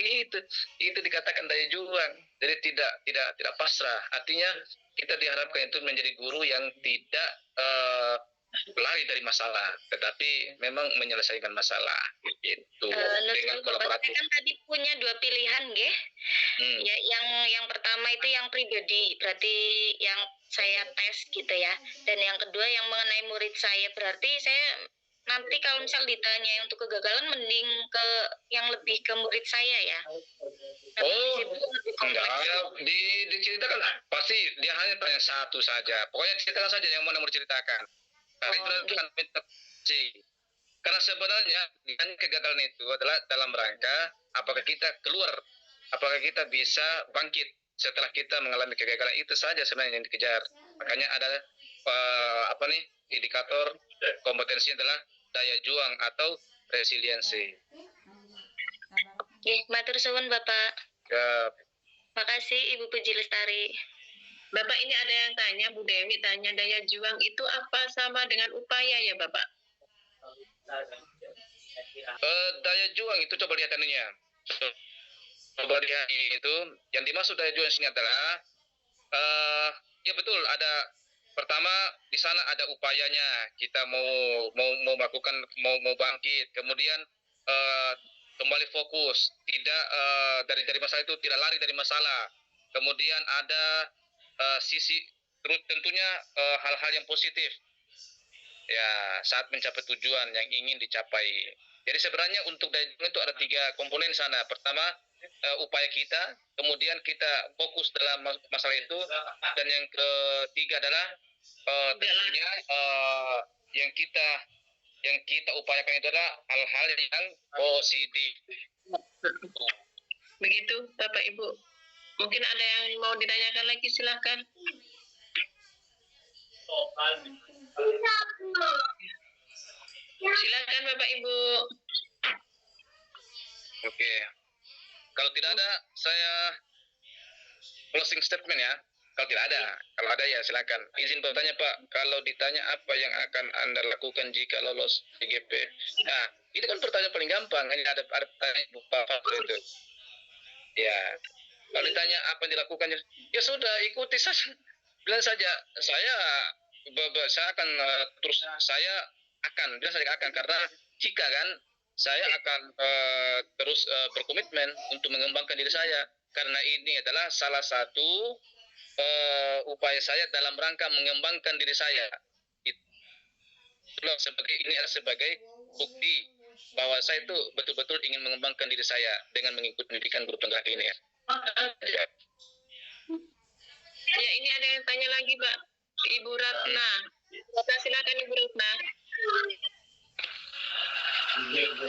Gitu. Itu dikatakan daya juang. Jadi tidak pasrah. Artinya kita diharapkan itu menjadi guru yang tidak lari dari masalah, tetapi memang menyelesaikan masalah. Itu dengan kolaboratif. Kan tadi punya dua pilihan, nggih. Ya, yang pertama itu yang pribadi, berarti yang saya tes gitu ya. Dan yang kedua yang mengenai murid saya, berarti saya nanti kalau misal ditanya untuk kegagalan, mending ke yang lebih ke murid saya ya. Enggak, diceritakan pasti dia hanya tanya satu saja. Pokoknya ceritakan saja yang mana mau diceritakan. Karena itu kan karena sebenarnya kegagalan itu adalah dalam rangka apakah kita bisa bangkit setelah kita mengalami kegagalan. Itu saja sebenarnya yang dikejar. Makanya ada indikator kompetensi adalah daya juang atau resiliensi. Oke, matur suwun Bapak. Makasih Ibu Puji Lestari. Bapak, ini ada yang tanya, Bu Dewi tanya, daya juang itu apa sama dengan upaya ya Bapak? Daya juang itu coba lihat anunya. Coba lihat itu, yang dimaksud daya juang sini adalah ya betul, ada pertama di sana ada upayanya, kita mau melakukan, mau bangkit, kemudian kembali fokus, tidak dari masalah itu, tidak lari dari masalah. Kemudian ada sisi tentunya hal-hal yang positif ya saat mencapai tujuan yang ingin dicapai. Jadi sebenarnya untuk daya juang itu ada 3 komponen di sana. Pertama upaya kita, kemudian kita fokus dalam masalah itu, dan yang ketiga adalah tentunya yang kita upayakan itu adalah hal-hal yang positif. Begitu Bapak Ibu. Mungkin ada yang mau ditanyakan lagi, silahkan. Silakan Bapak Ibu. Oke. Kalau tidak ada, saya closing statement ya. Kalau tidak ada, kalau ada ya silakan. Izin bertanya Pak, kalau ditanya apa yang akan Anda lakukan jika lolos IGP? Nah, itu kan pertanyaan paling gampang. Ini ada pertanyaan Pak itu. Ya, kalau ditanya apa yang dilakukan, ya sudah ikuti saja. Bilang saja, saya akan bilang saja akan, karena jika kan saya akan terus berkomitmen untuk mengembangkan diri saya, karena ini adalah salah satu upaya saya dalam rangka mengembangkan diri saya. Itulah sebagai bukti bahwa saya itu betul-betul ingin mengembangkan diri saya dengan mengikuti pendidikan guru penggerak ini ya. Ya, ini ada yang tanya lagi, Pak. Ibu Ratna. Silakan Ibu Ratna. Halo Ibu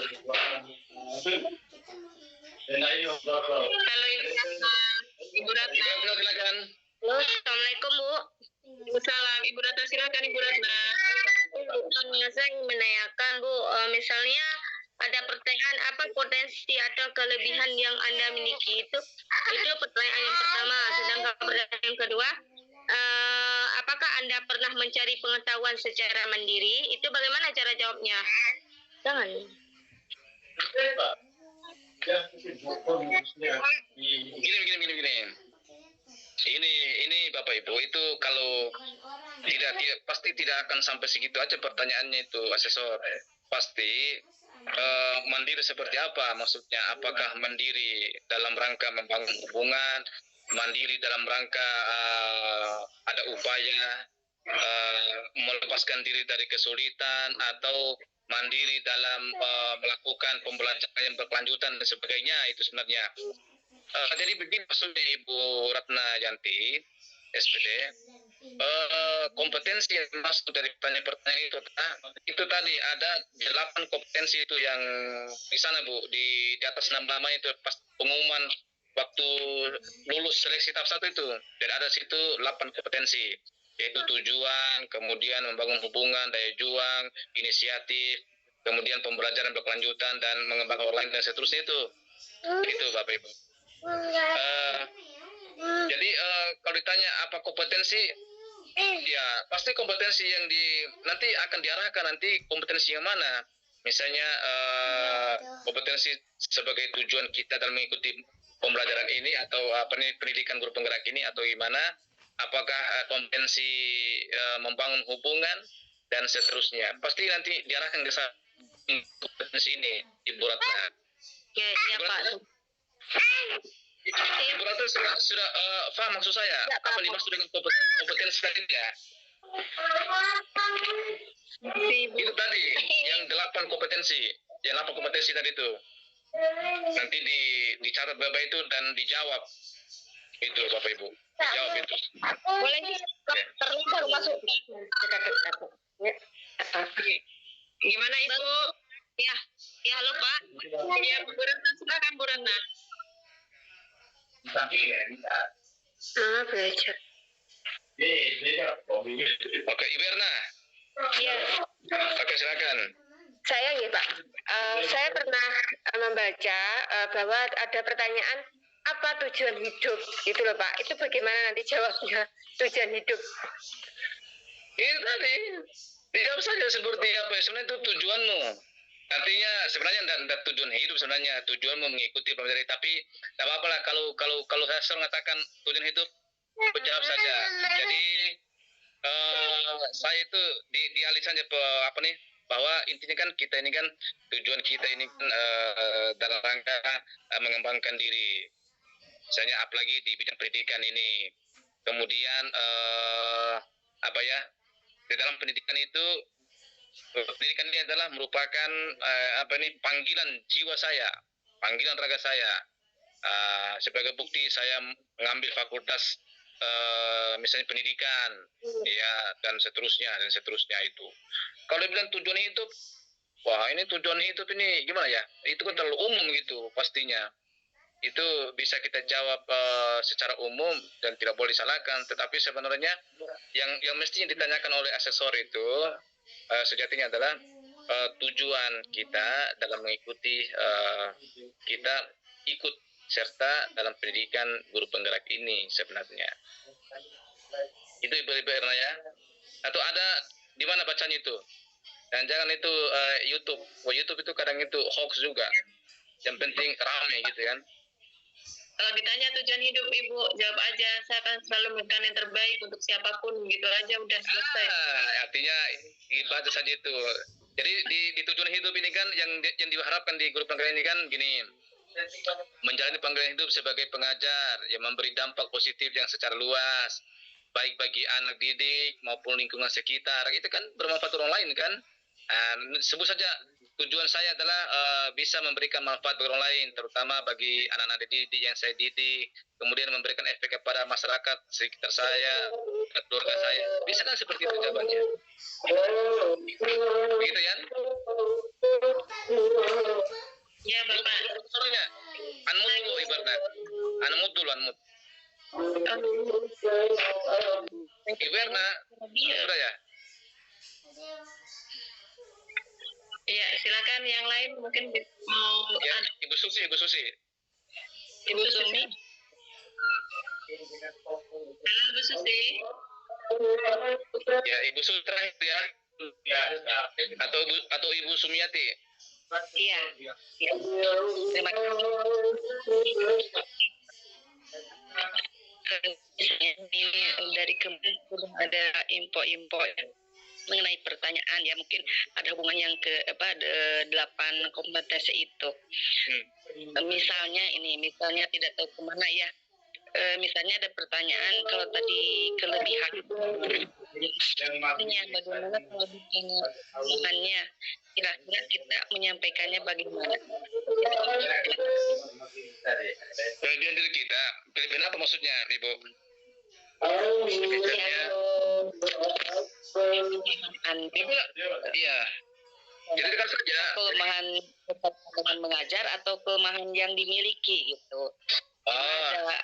Ratna. Ibu Ratna. Silakan. Halo, Assalamualaikum Bu. Waalaikumsalam. Ibu Ratna, silakan Ibu Ratna. Saya ingin menanyakan Bu, misalnya ada pertanyaan apa potensi atau kelebihan yang Anda miliki itu pertanyaan yang pertama. Sedangkan pertanyaan yang kedua, apakah Anda pernah mencari pengetahuan secara mandiri? Itu bagaimana cara jawabnya? Jangan. Gini. Ini Bapak Ibu, itu kalau tidak pasti tidak akan sampai segitu aja pertanyaannya itu, asesor. Pasti mandiri seperti apa maksudnya? Apakah mandiri dalam rangka membangun hubungan, mandiri dalam rangka ada upaya melepaskan diri dari kesulitan, atau mandiri dalam melakukan pembelajaran yang berkelanjutan dan sebagainya, itu sebenarnya. Jadi begini maksudnya Ibu Ratna Yanti, SPD, kompetensi yang masuk dari pertanyaan itu tadi ada 8 kompetensi itu yang di sana Bu, di atas nama itu pas pengumuman waktu lulus seleksi tahap 1 itu, dan ada situ 8 kompetensi, yaitu tujuan, kemudian membangun hubungan, daya juang, inisiatif, kemudian pembelajaran berkelanjutan dan mengembangkan orang lain dan seterusnya itu Bapak Ibu. Jadi kalau ditanya apa kompetensi, ya pasti kompetensi yang nanti akan diarahkan nanti kompetensi yang mana. Misalnya kompetensi sebagai tujuan kita dalam mengikuti pembelajaran ini, atau pendidikan guru penggerak ini, atau gimana? Apakah kompetensi membangun hubungan dan seterusnya? Pasti nanti diarahkan ke kompetensi ini, Ibu Ratna. Ya, Pak. Ibu Ratna sudah paham maksud saya? Ya, apa dimaksud dengan kompetensi tadi ya? Itu tadi yang 8 kompetensi, tadi itu. Nanti dicatat Bapak itu dan dijawab itu Bapak Ibu. Dijawab itu. Boleh terus baru masuk. Gimana Ibu? Ya, halo Pak. Ya, Bu Ratna, silakan Bu Ratna. Belajar. Oke, Ibu Erna. Iya. Oke, silakan. Saya ya Pak. Saya pernah membaca bahwa ada pertanyaan apa tujuan hidup gitu loh Pak. Itu bagaimana nanti jawabnya tujuan hidup? Itu tadi. Dijawab saja seperti apa? Sebenarnya itu tujuanmu. Artinya sebenarnya tidak tujuan hidup, sebenarnya tujuanmu mengikuti pembelajaran. Tapi tidak apa-apa lah kalau saya selalu mengatakan tujuan hidup, jawab saja. Jadi saya itu dialih saja bahwa intinya kan kita ini kan tujuan kita ini kan dalam rangka mengembangkan diri, misalnya apalagi di bidang pendidikan ini. Kemudian apa ya, di dalam pendidikan itu, pendidikan ini adalah merupakan panggilan jiwa saya, panggilan raga saya. Sebagai bukti saya mengambil fakultas misalnya pendidikan, ya, dan seterusnya itu. Kalau bilang tujuan hidup, wah ini tujuan hidup ini gimana ya? Itu kan terlalu umum gitu pastinya. Itu bisa kita jawab secara umum dan tidak boleh disalahkan. Tetapi sebenarnya yang mestinya ditanyakan oleh asesor itu sejatinya adalah tujuan kita dalam mengikuti kita ikut serta dalam pendidikan guru penggerak ini sebenarnya. Itu Ibu Erna ya. Atau ada di mana bacanya itu? Dan jangan itu YouTube. YouTube itu kadang itu hoax juga. Yang penting ramai gitu kan. Kalau ditanya tujuan hidup Ibu, jawab aja, saya akan selalu memberikan yang terbaik untuk siapapun, gitu aja udah selesai. Artinya dibaca saja itu. Jadi di tujuan hidup ini kan yang diharapkan di guru penggerak ini kan gini, menjalani panggilan hidup sebagai pengajar yang memberi dampak positif yang secara luas, baik bagi anak didik maupun lingkungan sekitar. Itu kan bermanfaat orang lain kan. Sebut saja tujuan saya adalah bisa memberikan manfaat bagi orang lain, terutama bagi anak-anak didik yang saya didik, kemudian memberikan efek kepada masyarakat sekitar saya, keluarga saya. Bisa kan seperti itu jawabannya? Begitu ya? Ya Bapak. Soalnya, unmute dulu ibaratnya. Unmute dulu, unmute. Ibu Erna, sudah ya? Iya, silakan yang lain mungkin mau. Ya, Ibu Susi. Ibu Sumi. Halo Ibu Susi. Ya, Ibu Susi terakhir ya. Atau Ibu Sumiati. Iya. Terima kasih. Ini dari kemarin ada info-info mengenai pertanyaan ya, mungkin ada hubungan yang ke 8 kompetensi itu. Misalnya tidak tahu kemana ya. Misalnya ada pertanyaan kalau tadi kelebihan, bagaimana kelebihannya? Kira-kira kita menyampaikannya bagaimana? Kelebihan diri kita, kelebihan apa maksudnya, Ibu? Iya. Jadi kan saja. Kelemahan dengan mengajar atau kelemahan yang dimiliki gitu. Ada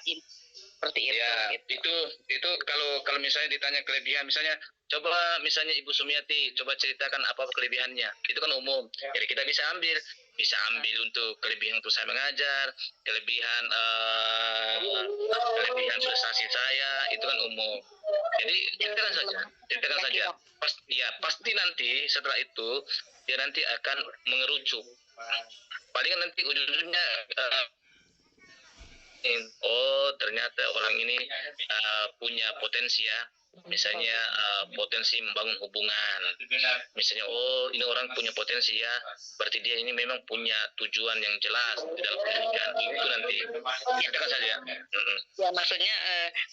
seperti itu. Ya, gitu. itu kalau misalnya ditanya kelebihan, misalnya coba misalnya Ibu Sumiati coba ceritakan apa kelebihannya. Itu kan umum. Jadi kita bisa ambil untuk kelebihan untuk saya mengajar, kelebihan prestasi saya, itu kan umum. Jadi ceritakan saja. Pasti nanti setelah itu dia nanti akan mengerucut. Paling nanti ujung-ujungnya ternyata orang ini punya potensi ya, misalnya potensi membangun hubungan, misalnya ini orang punya potensi ya, berarti dia ini memang punya tujuan yang jelas di dalam pendidikan. Itu nanti katakan saja. Ya maksudnya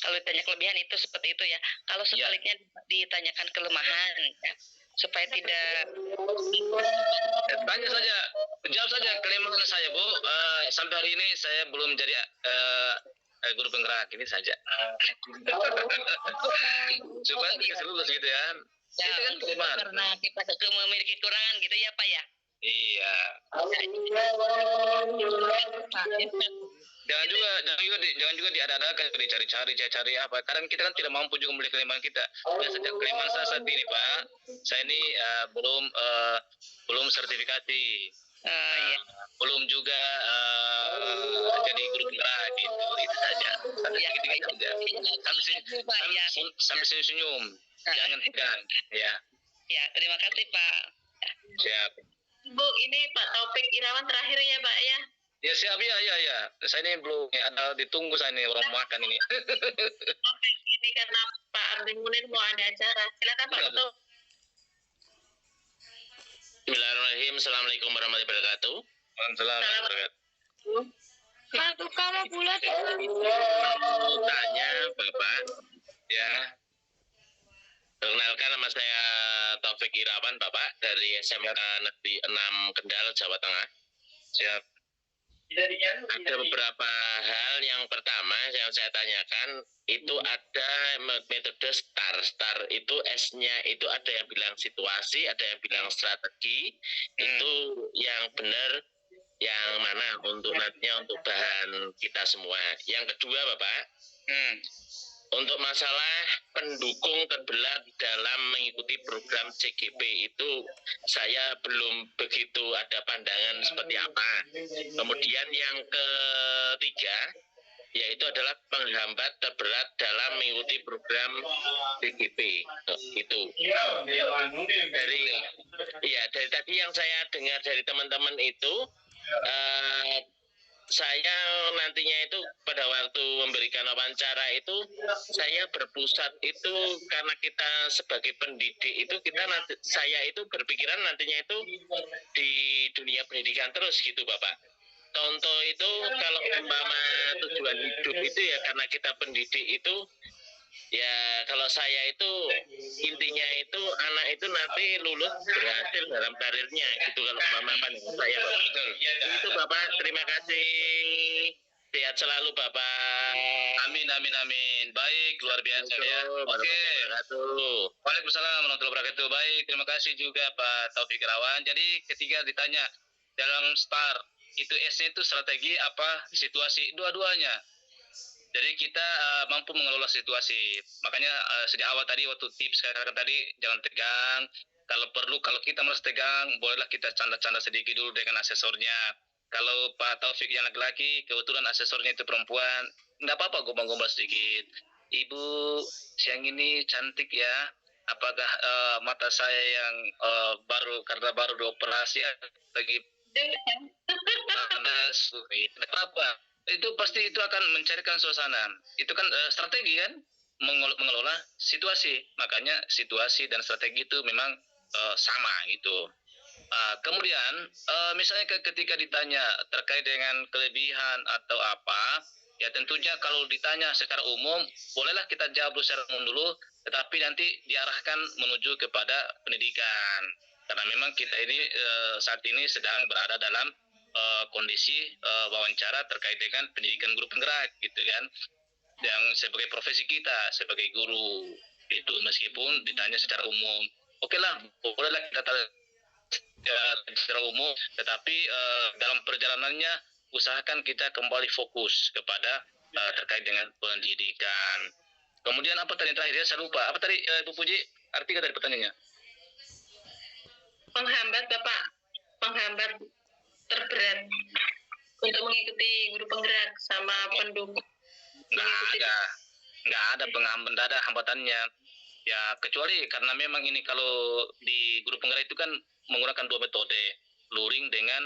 kalau ditanya kelebihan itu seperti itu ya. Kalau sebaliknya ditanyakan kelemahan ya, supaya tidak tanya saja, jawab saja kelemahan saya Bu. Sampai hari ini saya belum jadi guru penggerak, ini saja. Supaya kita lulus gitu ya. Ya, itu kan kelemahan. Karena kita memiliki kekurangan gitu ya Pak ya. Iya. Jangan juga diada-adakan, dicari apa. Kadang kita kan tidak mampu juga membeli kelemahan kita. Biasanya kelemahan saya saat ini Pak, saya ini belum sertifikasi. Iya. Belum juga jadi guru penggerak gitu. Itu saja. Gitu saja. Sambil senyum. Jangan tegang. Ya. Ya, terima kasih Pak. Siap. Bu, ini Pak Taufik Irawan terakhir ya Pak ya? Ya siap ya. Saya ini belum ada ditunggu, saya ini orang makan ini. Taufik, ini karena Pak Ardi Munir mau ada acara. Silakan Pak Taufik. Assalamualaikum warahmatullahi wabarakatuh. Waalaikumsalam warahmatullahi wabarakatuh. Satu kamu bulat. Tanya Bapak, ya. Perkenalkan, nama saya Taufik Irawan, Bapak, dari SMK Negeri 6 Kendal, Jawa Tengah. Siap. Ada beberapa hal. Yang pertama yang saya tanyakan itu ada metode STAR. STAR itu S-nya itu ada yang bilang situasi, ada yang bilang strategi. Itu yang benar yang mana untuk nantinya untuk bahan kita semua. Yang kedua Bapak, untuk masalah pendukung terbelah dalam mengikuti program CGP itu saya belum begitu ada pandangan seperti apa. Kemudian yang ketiga yaitu adalah penghambat terberat dalam mengikuti program CGP. Itu dari tadi yang saya dengar dari teman-teman itu, saya nantinya itu pada waktu memberikan wawancara itu saya berpusat itu karena kita sebagai pendidik itu saya itu berpikiran nantinya itu di dunia pendidikan terus gitu Bapak. Contoh itu kalau umpama tujuan hidup itu ya karena kita pendidik itu ya kalau saya itu intinya itu anak itu nanti lulus berhasil dalam karirnya gitu kalau umpama pandangan saya Bapak. Itu Bapak, terima kasih. Sehat selalu Bapak. Amin. Baik, luar biasa ya. Oke. Waalaikumsalam warahmatullahi wabarakatuh. Baik, terima kasih juga Pak Taufik Irawan. Jadi ketika ditanya dalam STAR itu S-nya itu strategi apa situasi, dua-duanya. Jadi kita mampu mengelola situasi. Makanya sejak awal tadi waktu tips saya katakan tadi jangan tegang. Kalau perlu, kalau kita merasa tegang, bolehlah kita canda-canda sedikit dulu dengan asesornya. Kalau Pak Taufik yang laki-laki, kebetulan asesornya itu perempuan, nggak apa-apa gombal-gombal sedikit. Ibu, siang ini cantik ya. Apakah mata saya yang karena baru dioperasi lagi tidak apa? Itu pasti itu akan mencarikan suasana. Itu kan strategi kan, mengelola situasi. Makanya situasi dan strategi itu memang sama gitu. Kemudian misalnya ketika ditanya terkait dengan kelebihan atau apa, ya tentunya kalau ditanya secara umum bolehlah kita jawab secara umum dulu, tetapi nanti diarahkan menuju kepada pendidikan karena memang kita ini saat ini sedang berada dalam kondisi wawancara terkait dengan pendidikan guru penggerak gitu kan, yang sebagai profesi kita sebagai guru itu meskipun ditanya secara umum, oke lah bolehlah kita secara umum, tetapi dalam perjalanannya usahakan kita kembali fokus kepada terkait dengan pendidikan. Kemudian apa tadi yang terakhir saya lupa, apa tadi Bu Puji, arti dari pertanyaannya? Penghambat Bapak, penghambat terberat untuk mengikuti guru penggerak sama pendukung. Nggak ada penghambat, nggak ada hambatannya. Ya kecuali karena memang ini kalau di guru penggerak itu kan menggunakan dua metode, luring dengan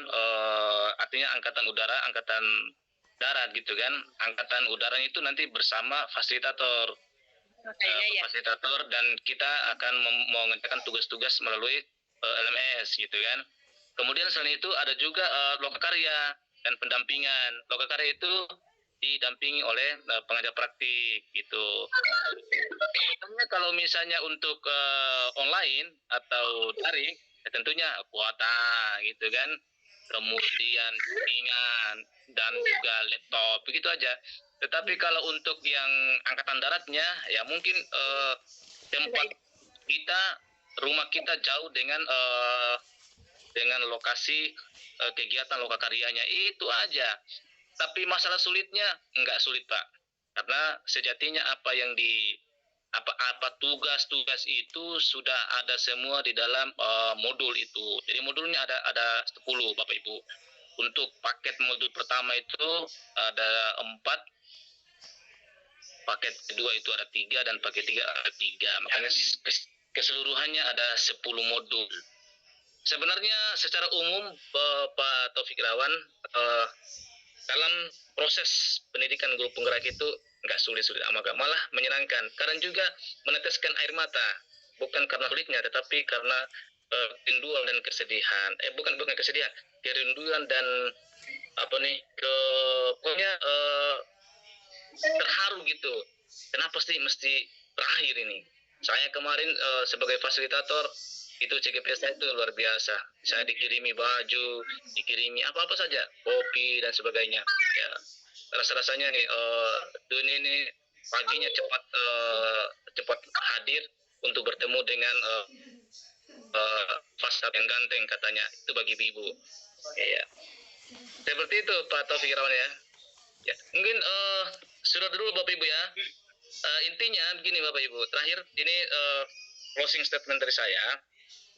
artinya angkatan udara, angkatan darat gitu kan. Angkatan udara itu nanti bersama fasilitator, fasilitator dan kita akan mengerjakan tugas-tugas melalui LMS gitu kan. Kemudian selain itu ada juga lokakarya dan pendampingan. Lokakarya itu didampingi oleh pengajar praktik gitu. Kalau misalnya untuk online atau daring, ya tentunya kuota gitu kan, kemudian bimbingan dan juga laptop begitu aja. Tetapi kalau untuk yang angkatan daratnya, ya mungkin tempat kita, rumah kita jauh dengan lokasi kegiatan lokakaryanya itu aja. Tapi masalah sulitnya enggak sulit Pak, karena sejatinya apa tugas-tugas itu sudah ada semua di dalam modul itu. Jadi modulnya ada 10 Bapak Ibu. Untuk paket modul pertama itu ada 4, paket kedua itu ada 3 dan paket 3 ada 3. Makanya keseluruhannya ada 10 modul. Sebenarnya secara umum Pak Taufik Irawan, dalam proses pendidikan guru penggerak itu nggak sulit-sulit amat, malah menyenangkan. Karena juga meneteskan air mata, bukan karena sulitnya, tetapi karena kerinduan dan kesedihan. Bukan kesedihan, kerinduan dan pokoknya terharu gitu. Kenapa sih mesti berakhir ini? Saya kemarin sebagai fasilitator itu CGP saya itu luar biasa. Saya dikirimi baju, dikirimi apa-apa saja, kopi dan sebagainya. Ya, rasa-rasanya nih dunia ini paginya cepat hadir untuk bertemu dengan Fasad yang ganteng katanya, itu bagi ibu. Ya. Seperti itu Pak Taufik Irawan ya. Ya, mungkin sudah dulu Bapak Ibu ya. Intinya begini Bapak Ibu, terakhir ini closing statement dari saya.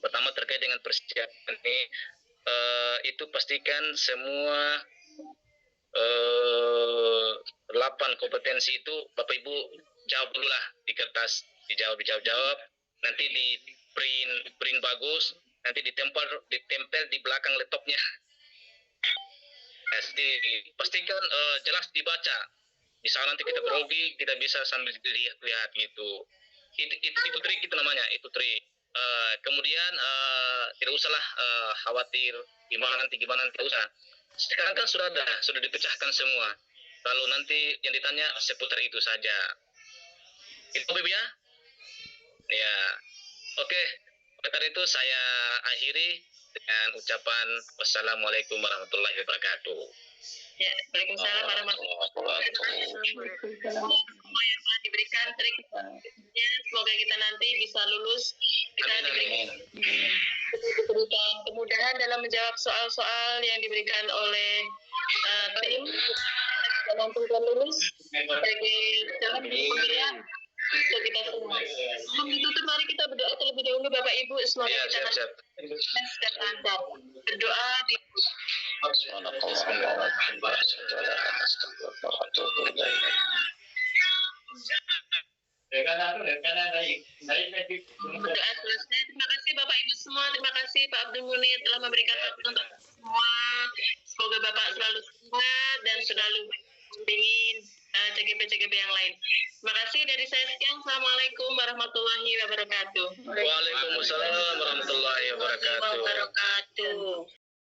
Pertama terkait dengan persiapan ini, itu pastikan semua 8 kompetensi itu Bapak Ibu jawab dulu lah di kertas, dijawab, nanti di print bagus, nanti ditempel di belakang laptopnya. Pastikan jelas dibaca. Bisa nanti kita grogi, kita bisa sambil lihat gitu. Itu trik itu namanya, itu trik. Kemudian tidak usahlah khawatir gimana nanti tidak usah. Sekarang kan sudah dipecahkan semua. Lalu nanti yang ditanya seputar itu saja. Itu Bapak ya? Ya. Oke. Karena itu saya akhiri dengan ucapan wassalamualaikum warahmatullahi wabarakatuh. Ya, Waalaikumsalam warahmatullahi wabarakatuh. Semua yang telah diberikan triknya, semoga kita nanti bisa lulus. Kita diberikan kemudahan dalam menjawab soal-soal yang diberikan oleh tim dan mampu lulus sebagai calon pemilihan untuk kita semua. Sebelum ditutup, mari kita berdoa terlebih dahulu Bapak Ibu, semoga kita nanti dan lancar. Berdoa di berdoa selesai. Terima kasih Bapak Ibu semua, terima kasih Pak Abdul Munir telah memberikan waktu untuk semua. Semoga Bapak selalu sehat dan selalu mendampingi CGP yang lain. Terima kasih dari saya sekian. Assalamualaikum warahmatullahi wabarakatuh. Waalaikumsalam warahmatullahi wabarakatuh.